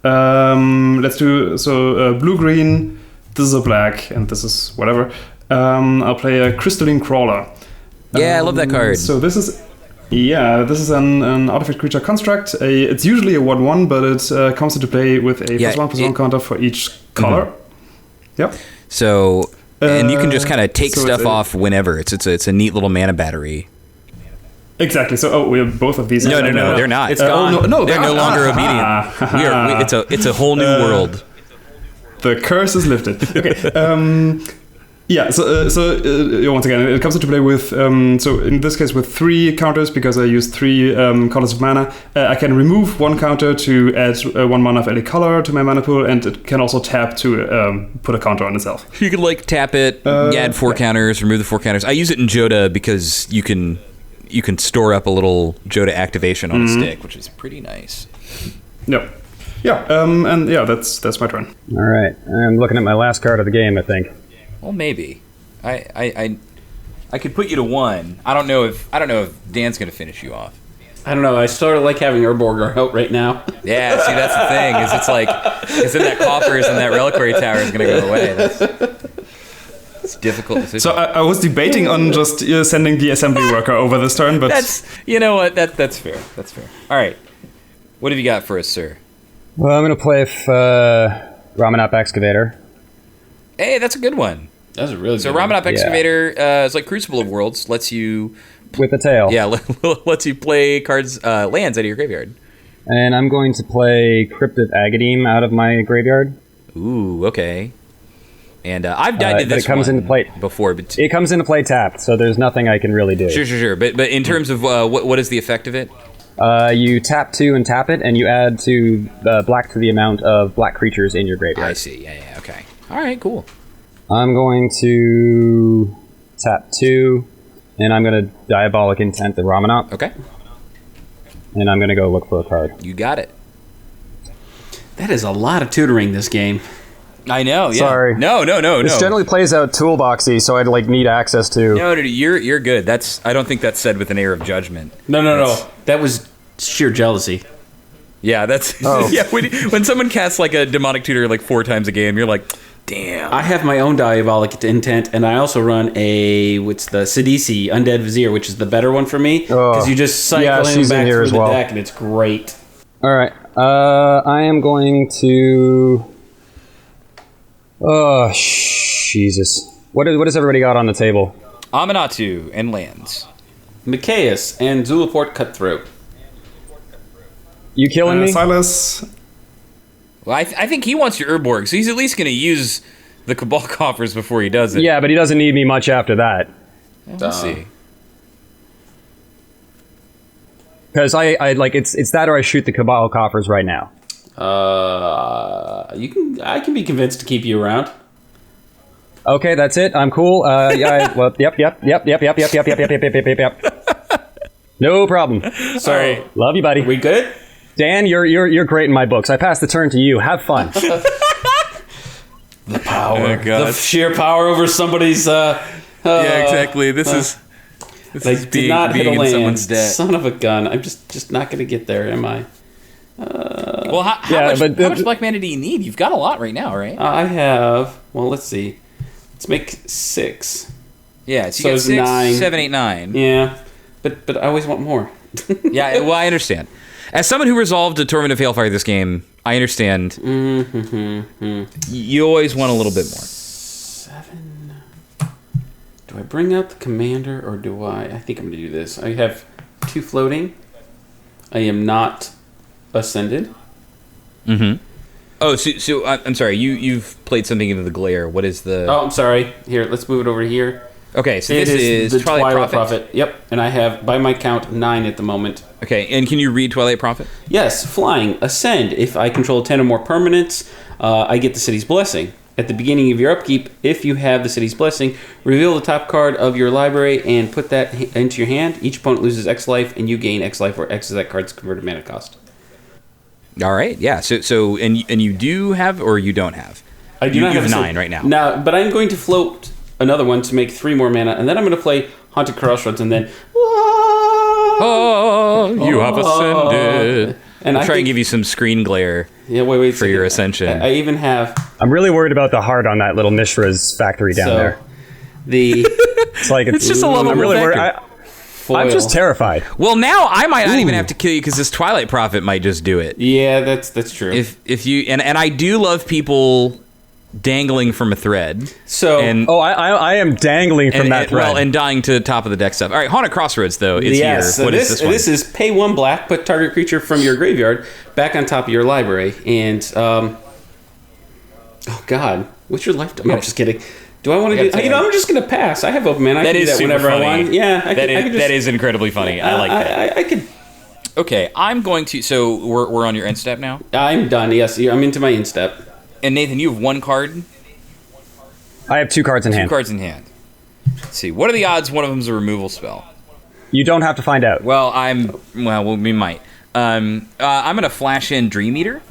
let's do blue-green. This is a black, and this is whatever. I'll play a Crystalline Crawler. Yeah, I love that card. So this is an artifact creature construct. It's usually a 1/1, but it comes into play with a +1/+1 counter for each color. Mm-hmm. Yep. So, and you can just kind of take stuff off whenever. It's a neat little mana battery. Exactly. So, we have both of these. No, they're not. It's gone. No, they're no longer obedient. It's a whole new world. The curse is lifted. Okay. Yeah, so once again, it comes into play with, so in this case with 3 counters, because I use 3 colors of mana. I can remove 1 counter to add 1 mana of any color to my mana pool, and it can also tap to put a counter on itself. You could tap it, add 4 counters, remove the 4 counters. I use it in Joda because you can store up a little Joda activation on a stick, which is pretty nice. Yep. and yeah, that's my turn. All right. I'm looking at my last card of the game, I think. Well, maybe. I could put you to 1. I don't know if Dan's gonna finish you off. I don't know. I sort of like having Urborger out right now. Yeah, see, that's the thing. Is it's like, then that coffers and that reliquary tower is gonna go away. It's difficult decision. So I was debating on just sending the assembly worker over this turn, but you know what? That's fair. That's fair. All right. What have you got for us, sir? Well, I'm going to play Ramanop Excavator. Hey, that's a good one. That's a really So good one. Ramanop Excavator is like Crucible of Worlds. Lets you With a tail. Yeah, lets you play cards, lands out of your graveyard. And I'm going to play Crypt of Agadim out of my graveyard. Ooh, okay. And I've died to but this it comes one into play before, but It comes into play tapped, so there's nothing I can really do. sure. But in terms of what is the effect of it? You tap 2 and tap it, and you add black to the amount of black creatures in your graveyard. I see. Yeah. Okay. All right. Cool. I'm going to tap 2, and I'm going to Diabolic Intent the Ramanop, Okay. and I'm going to go look for a card. You got it. That is a lot of tutoring this game. I know. Yeah. Sorry. No. This generally plays out toolboxy, so I'd need access to. No, you're good. I don't think that's said with an air of judgment. No. That was sheer jealousy. Yeah, that's yeah. When someone casts like a demonic tutor like 4 times a game, you're like, damn. I have my own Diabolic Intent, and I also run what's the Sidisi Undead Vizier, which is the better one for me, because you just cycle in back through the deck, and it's great. All right. I am going to... Oh, Jesus. What has everybody got on the table? Aminatou and lands. Mikaeus and Zulaport Cutthroat. You killing me? Silas. Well, I think he wants your Urborg, so he's at least going to use the Cabal coffers before he does it. Yeah, but he doesn't need me much after that. We'll see. Because I like it's that or I shoot the Cabal coffers right now. I can be convinced to keep you around. Okay, that's it. I'm cool. Yep. No problem. Sorry. Love you, buddy. We good? Dan, you're great in my books. I pass the turn to you. Have fun. The power. Oh, God. The sheer power over somebody's... Yeah, exactly. This is did not hit a in land. someone's debt. Son of a gun. I'm just not going to get there, am I? Well, how much black mana do you need? You've got a lot right now, right? I have... Well, let's see. Let's make 6. Yeah, so you got 6, 9. 7, 8, 9. Yeah, but I always want more. Yeah, well, I understand. As someone who resolved a Torment of Hailfire this game, I understand. You always want a little bit more. 7. Do I bring out the commander or do I? I think I'm going to do this. I have 2 floating. I am not ascended. Mm-hmm. Oh, so I'm sorry. You've played something into the glare. What is the? Oh, I'm sorry. Here, let's move it over here. Okay, so It this is the Twilight Prophet. Yep, and I have, by my count, 9 at the moment. Okay, and can you read Twilight Prophet? Yes, flying, ascend. If I control 10 or more permanents, I get the city's blessing. At the beginning of your upkeep, if you have the city's blessing, reveal the top card of your library and put that into your hand. Each opponent loses X life, and you gain X life, where X is that card's converted mana cost. All right, yeah. So and you do have or you don't have? I do not have 9 right now. No, but I'm going to float another one to make 3 more mana, and then I'm going to play Haunted Crossroads, and then... Oh, you have ascended. And I'll try and give you some screen glare for your ascension. I even have... I'm really worried about the heart on that little Mishra's factory down there. It's like It's just a level I'm really worried. factor. I'm just terrified. Well, now I might not even have to kill you because this Twilight Prophet might just do it. Yeah, that's true. If you and I do love people dangling from a thread. So I am dangling from that thread. Well, and dying to the top of the deck stuff. All right, Haunted Crossroads though is here. So What is this one? This is pay 1 black, put target creature from your graveyard back on top of your library, and oh god, what's your life? I'm just kidding. Do I want to do? I'm just gonna pass. I have open man. I can do that whenever I want. Yeah, that is incredibly funny. I like that. I could. Okay, I'm going to. So we're on your end step now. I'm done. Yes, I'm into my instep. And Nathan, you have 1 card. I have 2 cards in hand. 2 cards in hand. Let's see. What are the odds one of them is a removal spell? You don't have to find out. Well, we might. I'm going to flash in Dream Eater.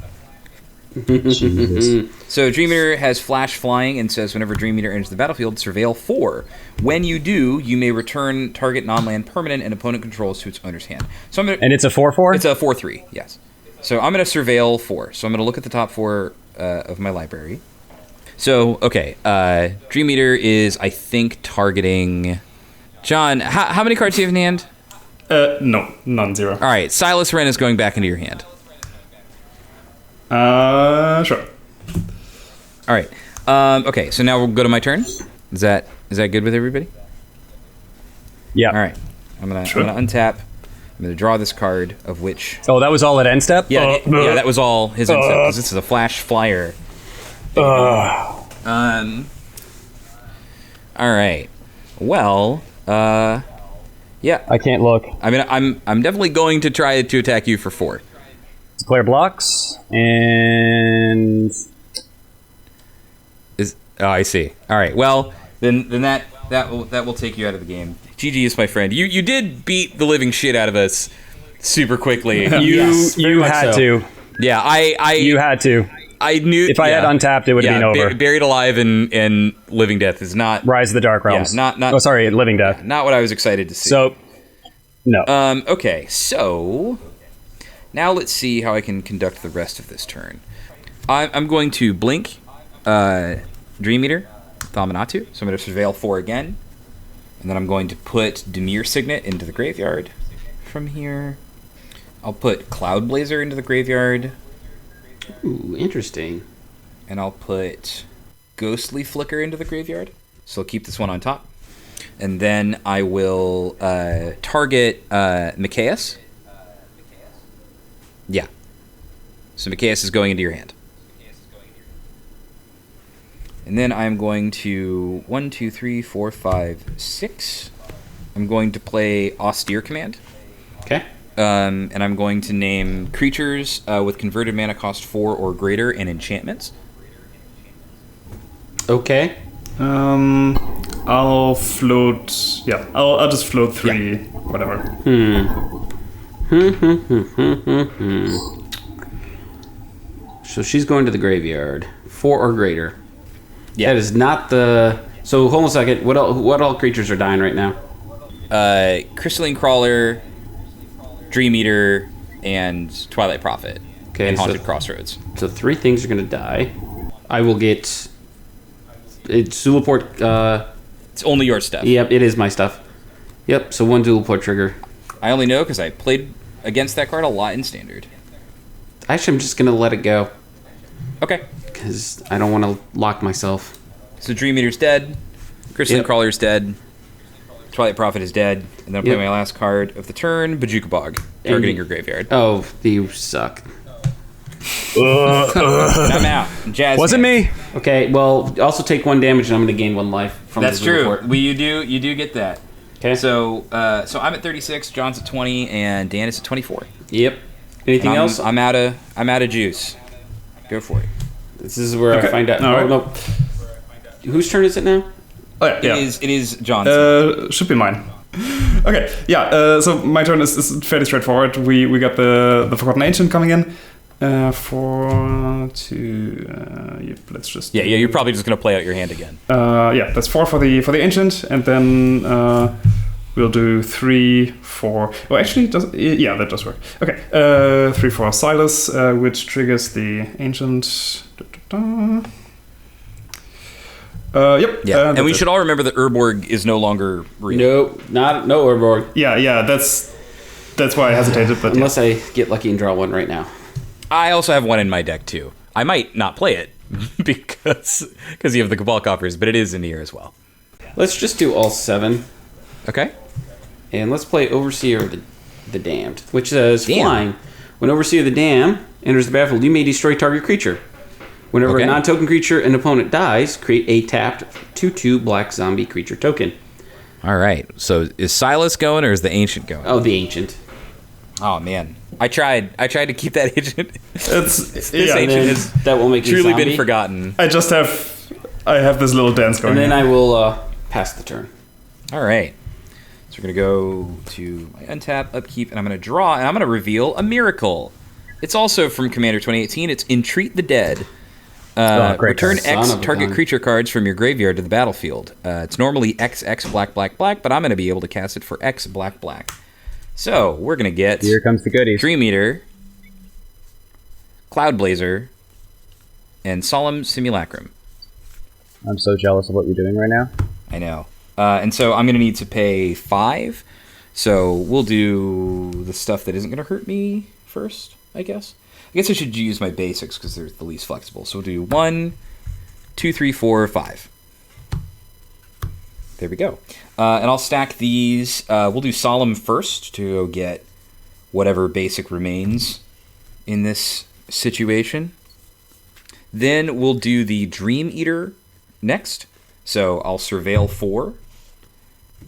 Jesus. So Dream Eater has flash flying and says whenever Dream Eater enters the battlefield, surveil 4. When you do, you may return target non-land permanent and opponent controls to its owner's hand. So I'm gonna, And it's a 4/4? It's a 4/3, yes. So I'm going to surveil 4. So I'm going to look at the top 4 of my library. So, okay, Dream Eater is, I think, targeting... John, how many cards do you have in hand? No, none, 0. All right, Silas Renn is going back into your hand. Sure. All right. Okay, so now we'll go to my turn. Is that good with everybody? Yeah. All right. I'm gonna untap. I'm gonna draw this card, of which. Oh, that was all at end step? Yeah, yeah, that was all his end step because this is a flash flyer. All right. Well. Yeah. I can't look. I mean, I'm definitely going to try to attack you for 4. Player blocks and. Oh, I see. All right. Well, then that will take you out of the game. GG is my friend. You did beat the living shit out of us super quickly. You had to. Yeah, You had to. I knew if I had untapped, it would have been over. Buried Alive and Living Death is not Rise of the Dark Realms. Yeah, not. Oh, sorry, Living Death. Not what I was excited to see. So, no. Okay, so now let's see how I can conduct the rest of this turn. I'm going to blink, Dream Eater, Aminatou. So I'm going to surveil 4 again, and then I'm going to put Demir Signet into the graveyard. From here, I'll put Cloud Blazer into the graveyard. Ooh, interesting. And I'll put Ghostly Flicker into the graveyard. So I'll keep this one on top. And then I will target Mikaeus. Yeah. So Mikaeus is going into your hand. And then I'm going to 1, 2, 3, 4, 5, 6. I'm going to play Austere Command. Okay. And I'm going to name creatures with converted mana cost 4 or greater and enchantments. Okay. I'll float. Yeah, I'll just float 3. Whatever. So she's going to the graveyard. 4 or greater. Yeah. That is not the. So hold on a second. What all creatures are dying right now? Crystalline Crawler, Dream Eater, and Twilight Prophet. Okay, and Haunted so- Crossroads. So 3 things are going to die. I will get. It's Zulaport. It's only your stuff. Yep, it is my stuff. Yep. So 1 Zulaport trigger. I only know because I played against that card a lot in Standard. Actually, I'm just going to let it go Okay. because I don't want to lock myself. So Dream Eater's dead. Crystalline Yep. Crawler's dead. Twilight Prophet is dead. And then I'll play Yep. my last card of the turn, Bajuka Bog, targeting your graveyard. Oh, you suck. And I'm out. Jazz. Wasn't me. Okay, well, also take 1 damage and I'm going to gain 1 life from That's the true. Zulaport. You do get that. Okay. So I'm at 36, John's at 20, and Dan is at 24. Yep. Anything And else? I'm out of juice. Go for it. This is where I find out. All right. No. Whose turn is it now? Oh, yeah. It is John's. Should be mine. Okay, yeah. So my turn is fairly straightforward. We got the Forgotten Ancient coming in. 4 to. Yep, let's just. Yeah, you're probably just gonna play out your hand again. Yeah, that's 4 for the Ancient, and then we'll do 3 for. Oh, actually, yeah, that does work. Okay, 3 for Silas, which triggers the Ancient. Yep. Yeah, and we that's should all remember that Urborg is no longer real. No Urborg. Yeah, that's why I hesitated. But Unless I get lucky and draw 1 right now. I also have 1 in my deck too. I might not play it because you have the Cabal Coffers, but it is in here as well. Let's just do all 7. Okay. And let's play Overseer of the Damned, which says Damn. flying. When Overseer of the Damned enters the battlefield, you may destroy target creature. Whenever Okay. a non-token creature and opponent dies, create a tapped 2/2 black zombie creature token. All right. So is Silas going or is the Ancient going? Oh, the Ancient. Oh man, I tried to keep that Ancient. it's This yeah. Ancient then has that will make me truly zombie. been forgotten. I have this little dance going. And then here. I will pass the turn. All right. So we're gonna go to my untap, upkeep, and I'm gonna draw, and I'm gonna reveal a miracle. It's also from Commander 2018. It's Entreat the Dead. Great Return card. X Son of a target gun. creature cards from your graveyard to the battlefield. It's normally XX black, black, black, but I'm going to be able to cast it for X black, black. So we're going to get Here comes the goodies. Dream Eater, Cloud Blazer, and Solemn Simulacrum. I'm so jealous of what you're doing right now. I know. And so I'm going to need to pay 5. So we'll do the stuff that isn't going to hurt me first, I guess. I guess I should use my basics because they're the least flexible. So we'll do 1, 2, 3, 4, 5. There we go. And I'll stack these. We'll do Solemn first to go get whatever basic remains in this situation. Then we'll do the Dream Eater next. So I'll Surveil 4.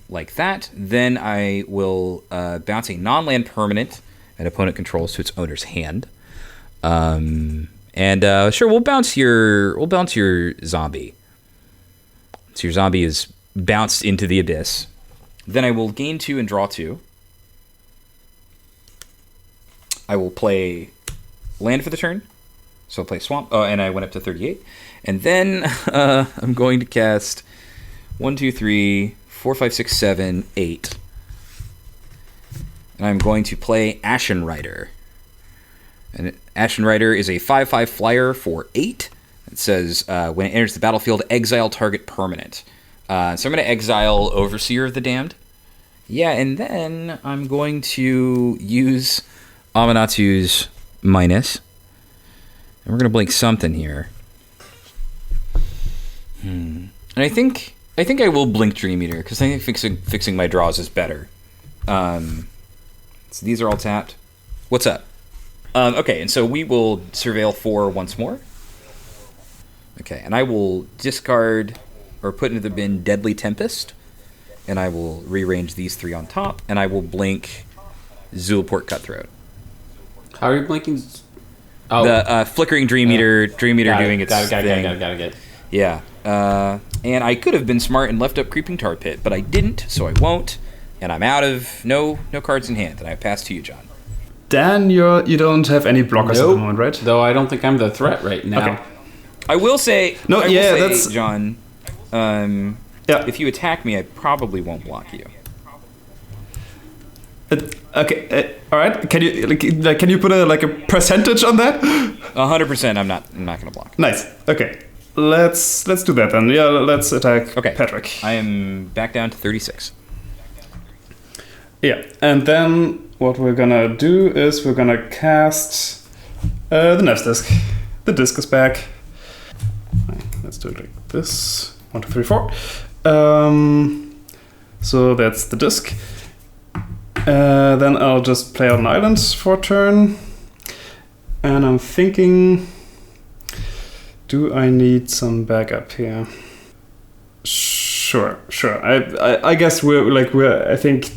Like that. Then I will bounce a non-land permanent an opponent controls to its owner's hand. Sure, we'll bounce your zombie. So your zombie is bounced into the abyss. Then I will gain 2 and draw 2. I will play land for the turn. So I'll play Swamp. Oh, and I went up to 38. And then I'm going to cast 1, 2, 3, 4, 5, 6, 7, 8. And I'm going to play Ashen Rider. And Ashen Rider is a 5/5 flyer for 8. It says, when it enters the battlefield, exile target permanent. So I'm going to exile Overseer of the Damned. Yeah, and then I'm going to use Aminatou's minus. And we're going to blink something here. And I think I will blink Dream Eater, because I think fixing my draws is better. So these are all tapped. What's up? Okay, and so we will Surveil 4 once more. Okay, and I will discard or put into the bin Deadly Tempest, and I will rearrange these 3 on top, and I will blink Zulaport Cutthroat. How are you blinking? Oh, The Flickering Dream Eater, doing its got thing. it. Yeah, and I could have been smart and left up Creeping Tar Pit, but I didn't, so I won't, and I'm out of no cards in hand, and I pass to you, John. Dan, you don't have any blockers at the moment, right? Though I don't think I'm the threat right now. Okay. I will say, that's John. If you attack me, I probably won't block you. All right. Can you put a percentage on that? 100%. I'm not going to block. Nice. Okay. Let's do that then. Yeah. Let's attack. Okay. Patrick. I am back down to 36. Yeah, and then what we're gonna do is we're gonna cast the Nev's Disc. The disc is back. Let's do it like this. 1, 2, 3, 4. So that's the disc. Then I'll just play out an island for a turn. And I'm thinking, do I need some backup here? Sure. I guess we're I think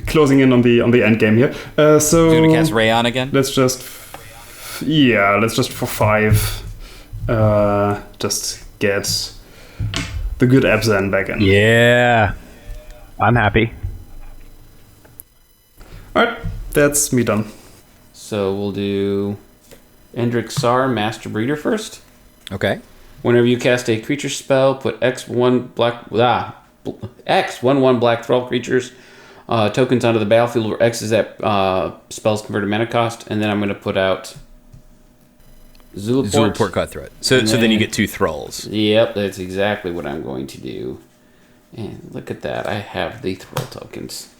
closing in on the end game here. So You're gonna cast Reyhan again? Let's just for 5 just get the good Abzan back in. Yeah. I'm happy. Alright, that's me done. So we'll do Endrick Sar, Master Breeder first. Okay. Whenever you cast a creature spell, put X1 black thrall creatures tokens onto the battlefield where X is that spell's converted mana cost, and then I'm going to put out Zulaport Cutthroat. So then you get 2 Thralls. Yep, that's exactly what I'm going to do. And look at that, I have the thrall tokens.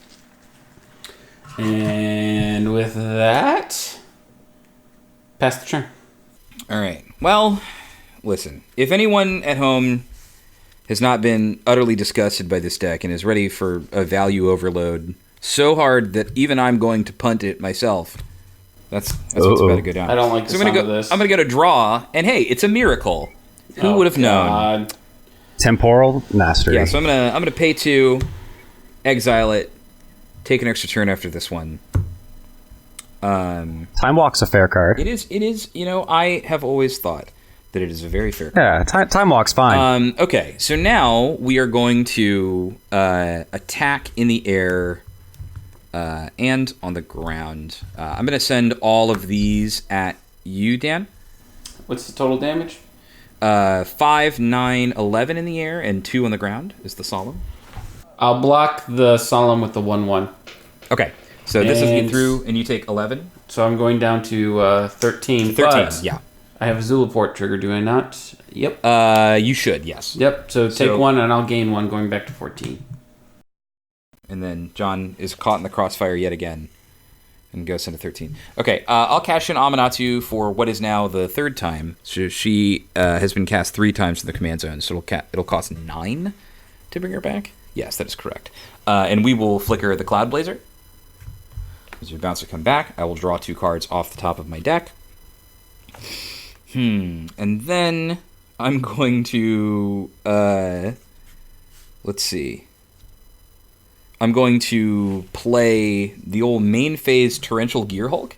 And with that, pass the turn. All right. Well, listen. If anyone at home has not been utterly disgusted by this deck and is ready for a value overload so hard that even I'm going to punt it myself, that's what's about to go down. I don't like the sound of this. I'm going to go to draw, and hey, it's a miracle. Who would have known? Temporal Mastery. Yeah, so I'm gonna pay 2, exile it, take an extra turn after this one. Time Walk's a fair card. It is. I have always thought that it is a very fair card. Yeah, Time Walk's fine. Okay, so now we are going to attack in the air and on the ground. I'm going to send all of these at you, Dan. What's the total damage? 5, 9, 11 in the air, and 2 on the ground is the solemn. I'll block the solemn with the 1/1. Okay, so this is get through, and you take 11. So I'm going down to 13. 13, yeah. I have a Zulaport trigger, do I not? Yep. You should, yes. Yep, so take 1, and I'll gain 1, going back to 14. And then John is caught in the crossfire yet again. And goes into 13. Okay, I'll cash in Aminatou for what is now the third time. So she has been cast 3 times in the command zone, so it'll cost 9 to bring her back. Yes, that is correct. And we will flicker the Cloud Blazer. As your bouncer come back, I will draw 2 cards off the top of my deck. And then I'm going to... let's see. I'm going to play the old main phase Torrential Gear Hulk.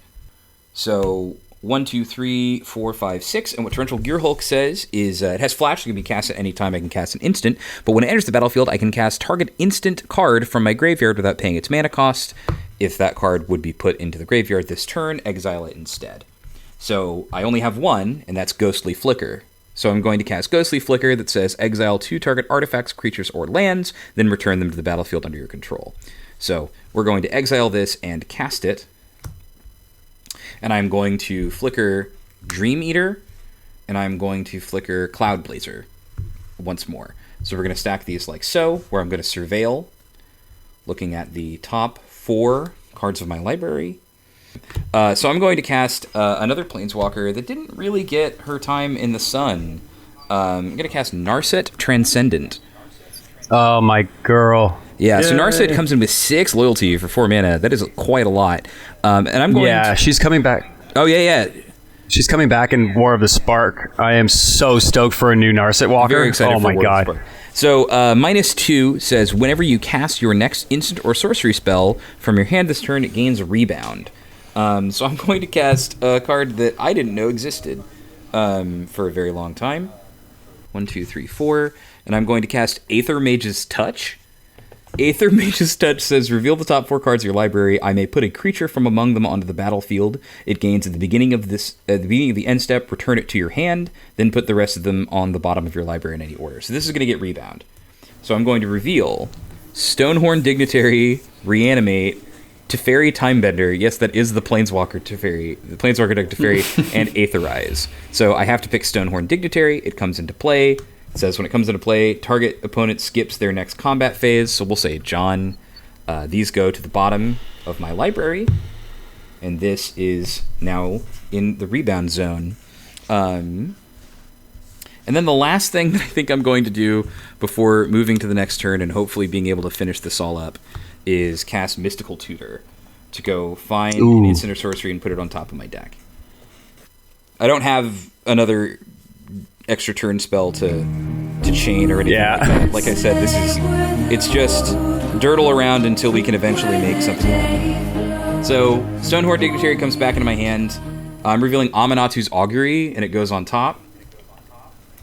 So 1, 2, 3, 4, 5, 6. And what Torrential Gear Hulk says is it has flash. It can be cast at any time. I can cast an instant. But when it enters the battlefield, I can cast target instant card from my graveyard without paying its mana cost. If that card would be put into the graveyard this turn, exile it instead. So I only have 1, and that's Ghostly Flicker. So I'm going to cast Ghostly Flicker that says exile 2 target artifacts, creatures, or lands, then return them to the battlefield under your control. So we're going to exile this and cast it. And I'm going to flicker Dream Eater, and I'm going to flicker Cloud Blazer once more. So we're going to stack these like so, where I'm going to surveil, looking at the top 4 cards of my library. So I'm going to cast another Planeswalker that didn't really get her time in the sun. I'm going to cast Narset Transcendent. Oh, my girl. Yeah, Yay. so Narset comes in with 6 loyalty for 4 mana. That is quite a lot. And I'm going Yeah, she's coming back. Oh, yeah. She's coming back in War of the Spark. I am so stoked for a new Narset Walker. Very excited oh for my War of the god. Spark. So, -2 says, whenever you cast your next instant or sorcery spell from your hand this turn, it gains a rebound. So I'm going to cast a card that I didn't know existed for a very long time. 1, 2, 3, 4. And I'm going to cast Aether Mage's Touch. Aether Mage's Touch says, reveal the top 4 cards of your library. I may put a creature from among them onto the battlefield. It gains at the beginning of the end step, return it to your hand, then put the rest of them on the bottom of your library in any order. So this is going to get rebound. So I'm going to reveal Stonehorn Dignitary, Reanimate, Teferi Timebender. Yes, that is the Planeswalker Teferi, the Planeswalker deck Teferi, and Aetherize. So I have to pick Stonehorn Dignitary. It comes into play. It says when it comes into play, target opponent skips their next combat phase. So we'll say, John, these go to the bottom of my library, and this is now in the rebound zone. And then the last thing that I think I'm going to do before moving to the next turn and hopefully being able to finish this all up is cast Mystical Tutor to go find an instant or sorcery and put it on top of my deck. I don't have another extra turn spell to chain or anything like that. Like I said, it's just dirtle around until we can eventually make something happen. So Stonehorn Dignitary comes back into my hand. I'm revealing Aminatou's Augury, and it goes on top.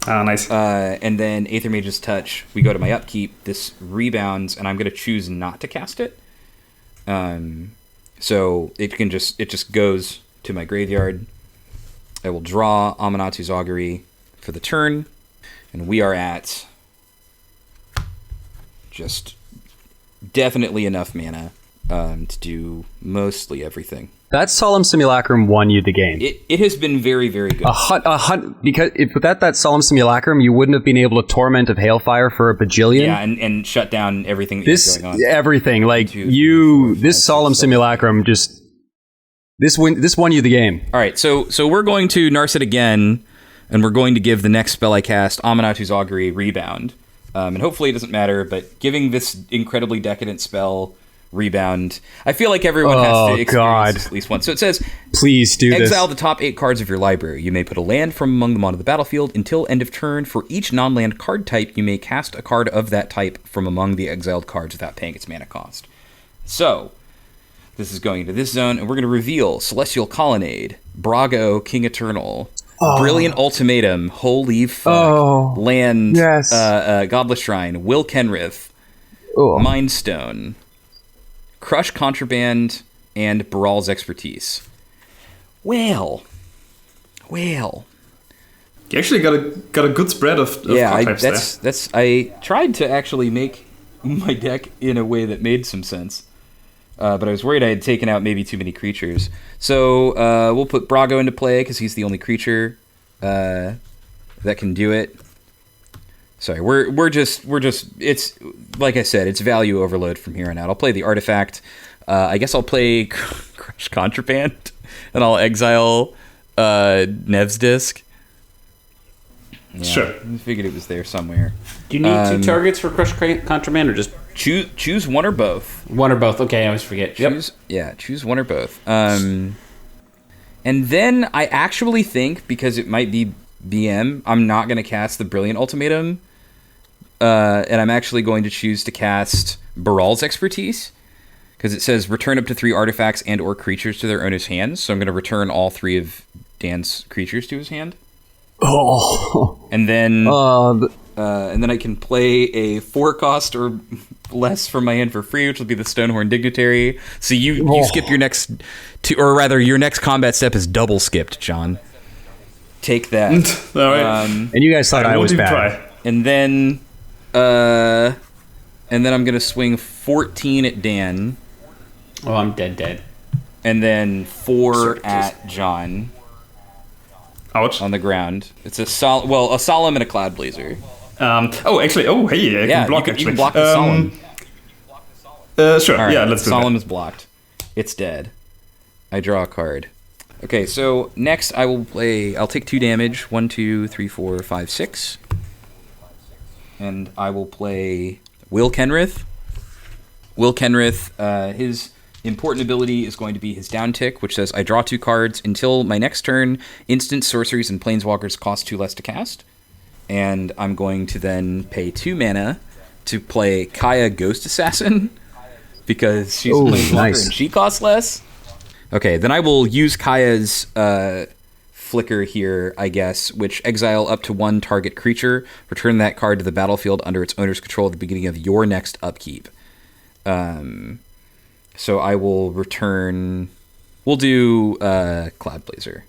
Ah, nice. And then Aether Mage's Touch, we go to my upkeep. This rebounds, and I'm going to choose not to cast it. So it just goes to my graveyard. I will draw Aminatou's Augury for the turn, and we are at just definitely enough mana to do mostly everything. That Solemn Simulacrum won you the game. It has been very, very good. Because without that Solemn Simulacrum, you wouldn't have been able to Torment of Hailfire for a bajillion. Yeah, and shut down everything that's going on. Everything. Like, this Solemn Simulacrum just... This won you the game. All right, so we're going to Narset again, and we're going to give the next spell I cast, Aminatou's Augury, rebound. And hopefully it doesn't matter, but giving this incredibly decadent spell... rebound. I feel like everyone has to experience this at least once. So it says, please do exile the top 8 cards of your library. You may put a land from among them onto the battlefield until end of turn. For each non-land card type, you may cast a card of that type from among the exiled cards without paying its mana cost. So, this is going into this zone, and we're going to reveal Celestial Colonnade, Brago, King Eternal, Brilliant Ultimatum, holy fuck, land, Godless Shrine, Will Kenrith, Mind Stone, Crush Contraband, and Baral's Expertise. Well. You actually got a good spread of card types there. I tried to actually make my deck in a way that made some sense. But I was worried I had taken out maybe too many creatures. So we'll put Brago into play because he's the only creature that can do it. Sorry, we're just it's like I said, it's value overload from here on out. I'll play the artifact. I guess I'll play Crush Contraband and I'll exile Nev's Disc. Yeah, Sure. I figured it was there somewhere. Do you need 2 targets for Crush Contraband, or just choose one or both? One or both. Okay, I always forget. Choose one or both. And then I actually think, because it might be BM, I'm not going to cast the Brilliant Ultimatum, and I'm actually going to choose to cast Baral's Expertise, because it says return up to 3 artifacts and or creatures to their owner's hands. So I'm going to return all 3 of Dan's creatures to his hand. Oh. And then I can play a 4 cost or less from my hand for free, which will be the Stonehorn Dignitary. So you skip your next your next combat step is double skipped, John. Take that. All right. And you guys thought I was bad. Try. And then I'm gonna swing 14 at Dan. Oh, I'm dead. And then 4 at John. Ouch. On the ground. It's a Solemn and a Cloud Blazer. Hey, I can block you can block the Solemn. Sure, right, yeah, let's do that. Solemn is blocked. It's dead. I draw a card. Okay, so next I'll take 2 damage. 1, 2, 3, 4, 5, 6. And I will play Will Kenrith. Will Kenrith, his important ability is going to be his down tick, which says I draw 2 cards. Until my next turn, instant sorceries and planeswalkers cost 2 less to cast. And I'm going to then pay 2 mana to play Kaya Ghost Assassin, because she's a planeswalker and she costs less. Okay, then I will use Kaya's flicker here, I guess, which exile up to 1 target creature. Return that card to the battlefield under its owner's control at the beginning of your next upkeep. So I will return. We'll do Cloud Blazer,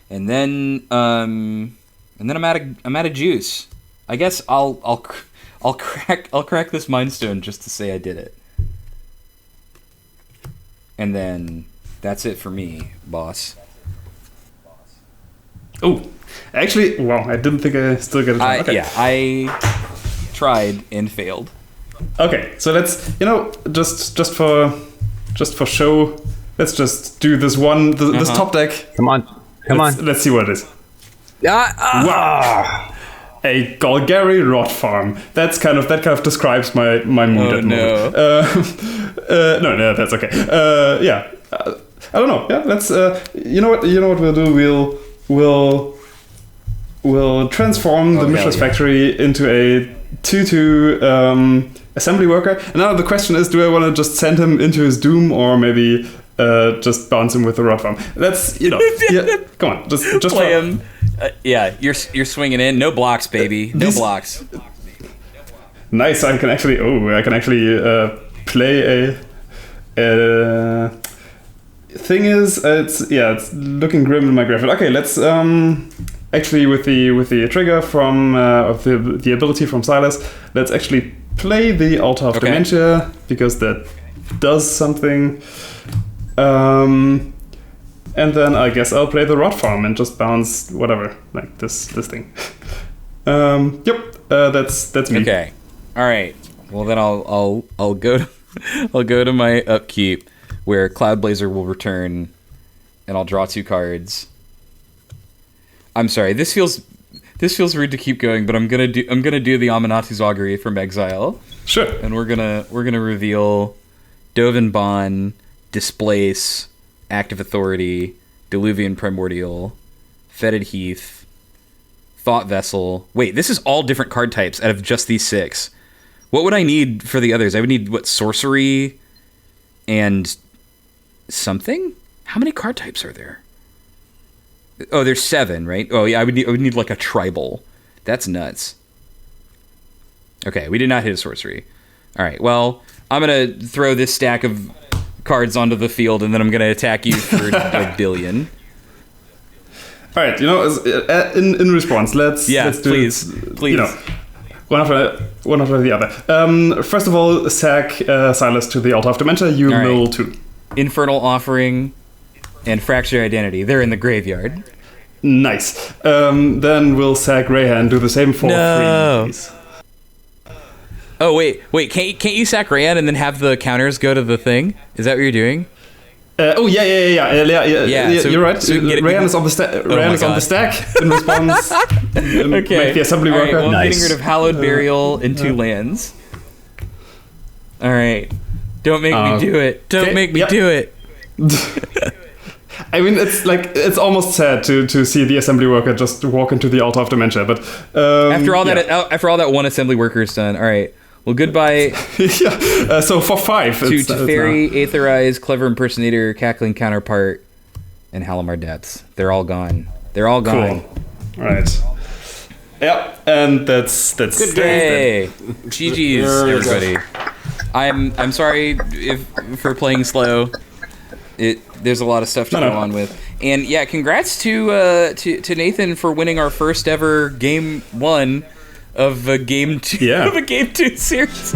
and then I'm out of juice. I guess I'll crack this Mind Stone just to say I did it, and then that's it for me, boss. Oh, actually, I didn't think I still get a time. Okay. Yeah, I tried and failed. Okay, so let's, just for show, let's just do this one, this top deck. Come on. Let's see what it is. Wow. A Golgari Rot Farm. That kind of describes my mood at the moment. No, that's okay. I don't know. Yeah, let's. You know what we'll do? We'll transform the Mishra's Factory into a 2/2 assembly worker. And now the question is, do I want to just send him into his doom, or maybe just bounce him with the Rot Farm? That's come on, just play him. You're swinging in. No blocks, baby. No blocks. Nice. I can actually play a. Thing is, it's looking grim in my graphic. Okay, let's actually with the trigger from of the ability from Silas, let's actually play the Altar of Dementia, because that does something. And then I guess I'll play the Rot Farm and just bounce whatever, like this thing. That's me. Okay, all right. Well, then I'll go to my upkeep, where Cloud Blazer will return, and I'll draw 2 cards. I'm sorry. This feels rude to keep going, but I'm gonna do the Aminatou's Augury from exile. Sure. And we're gonna reveal Dovin Bond, Displace, Active Authority, Diluvian Primordial, Fetid Heath, Thought Vessel. Wait, this is all different card types out of just these 6. What would I need for the others? I would need sorcery and something? How many card types are there? Oh, there's 7, right? Oh yeah, I would need like a tribal. That's nuts. Okay, we did not hit a sorcery. All right. Well, I'm gonna throw this stack of cards onto the field, and then I'm gonna attack you for a billion. All right. In response, let's do please. one after the other. First of all, sack Silas to the Altar of Dementia. You mill 2. Infernal Offering and Fractured Identity. They're in the graveyard. Nice. Then we'll sack Reyhan. Do the same for 3, please. Oh wait! Can't you sack Reyhan and then have the counters go to the thing? Is that what you're doing? Yeah. So, you're right. So Reyhan is on the stack. Reyhan is on the stack in response. Okay. Make the assembly All right, worker. well, Nice. I'm getting rid of Hallowed Burial and 2 lands. All right. Don't make me do it. Don't make me do it. I mean, it's almost sad to see the assembly worker just walk into the Altar of Dementia, but after all that one assembly worker is done. All right. Well, goodbye. So for 5, to Teferi, Aetherize, Clever Impersonator, Cackling Counterpart, and Halimar Depths. They're all gone. They're all gone. Cool. Right. Yeah, and that's Good Hey, GG's, everybody. I'm sorry for playing slow. There's a lot of stuff to go on with, and yeah, congrats to Nathan for winning our first ever game 1 of a game 2 of a game 2 series.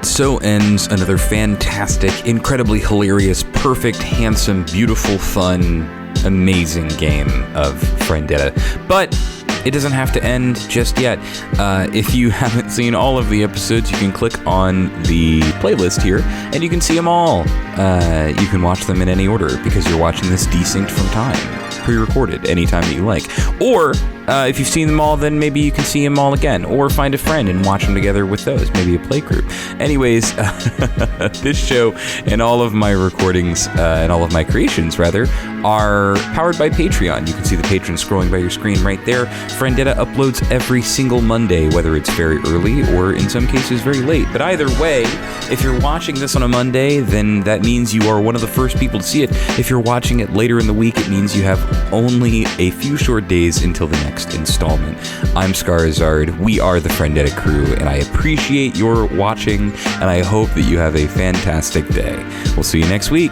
So ends another fantastic, incredibly hilarious, perfect, handsome, beautiful, fun, amazing game of Friendetta. But it doesn't have to end just yet. If you haven't seen all of the episodes, you can click on the playlist here, and you can see them all. You can watch them in any order, because you're watching this desynced from time, pre-recorded anytime that you like. Or if you've seen them all, then maybe you can see them all again, or find a friend and watch them together with those, maybe a play group. Anyways, this show and all of my recordings and all of my creations, rather, are powered by Patreon. You can see the patrons scrolling by your screen right there. Friendetta uploads every single Monday, whether it's very early or in some cases very late. But either way, if you're watching this on a Monday, then that means you are one of the first people to see it. If you're watching it later in the week, it means you have only a few short days until the next installment. I'm Scarizard. We are the Friendetta crew, and I appreciate your watching, and I hope that you have a fantastic day. We'll see you next week.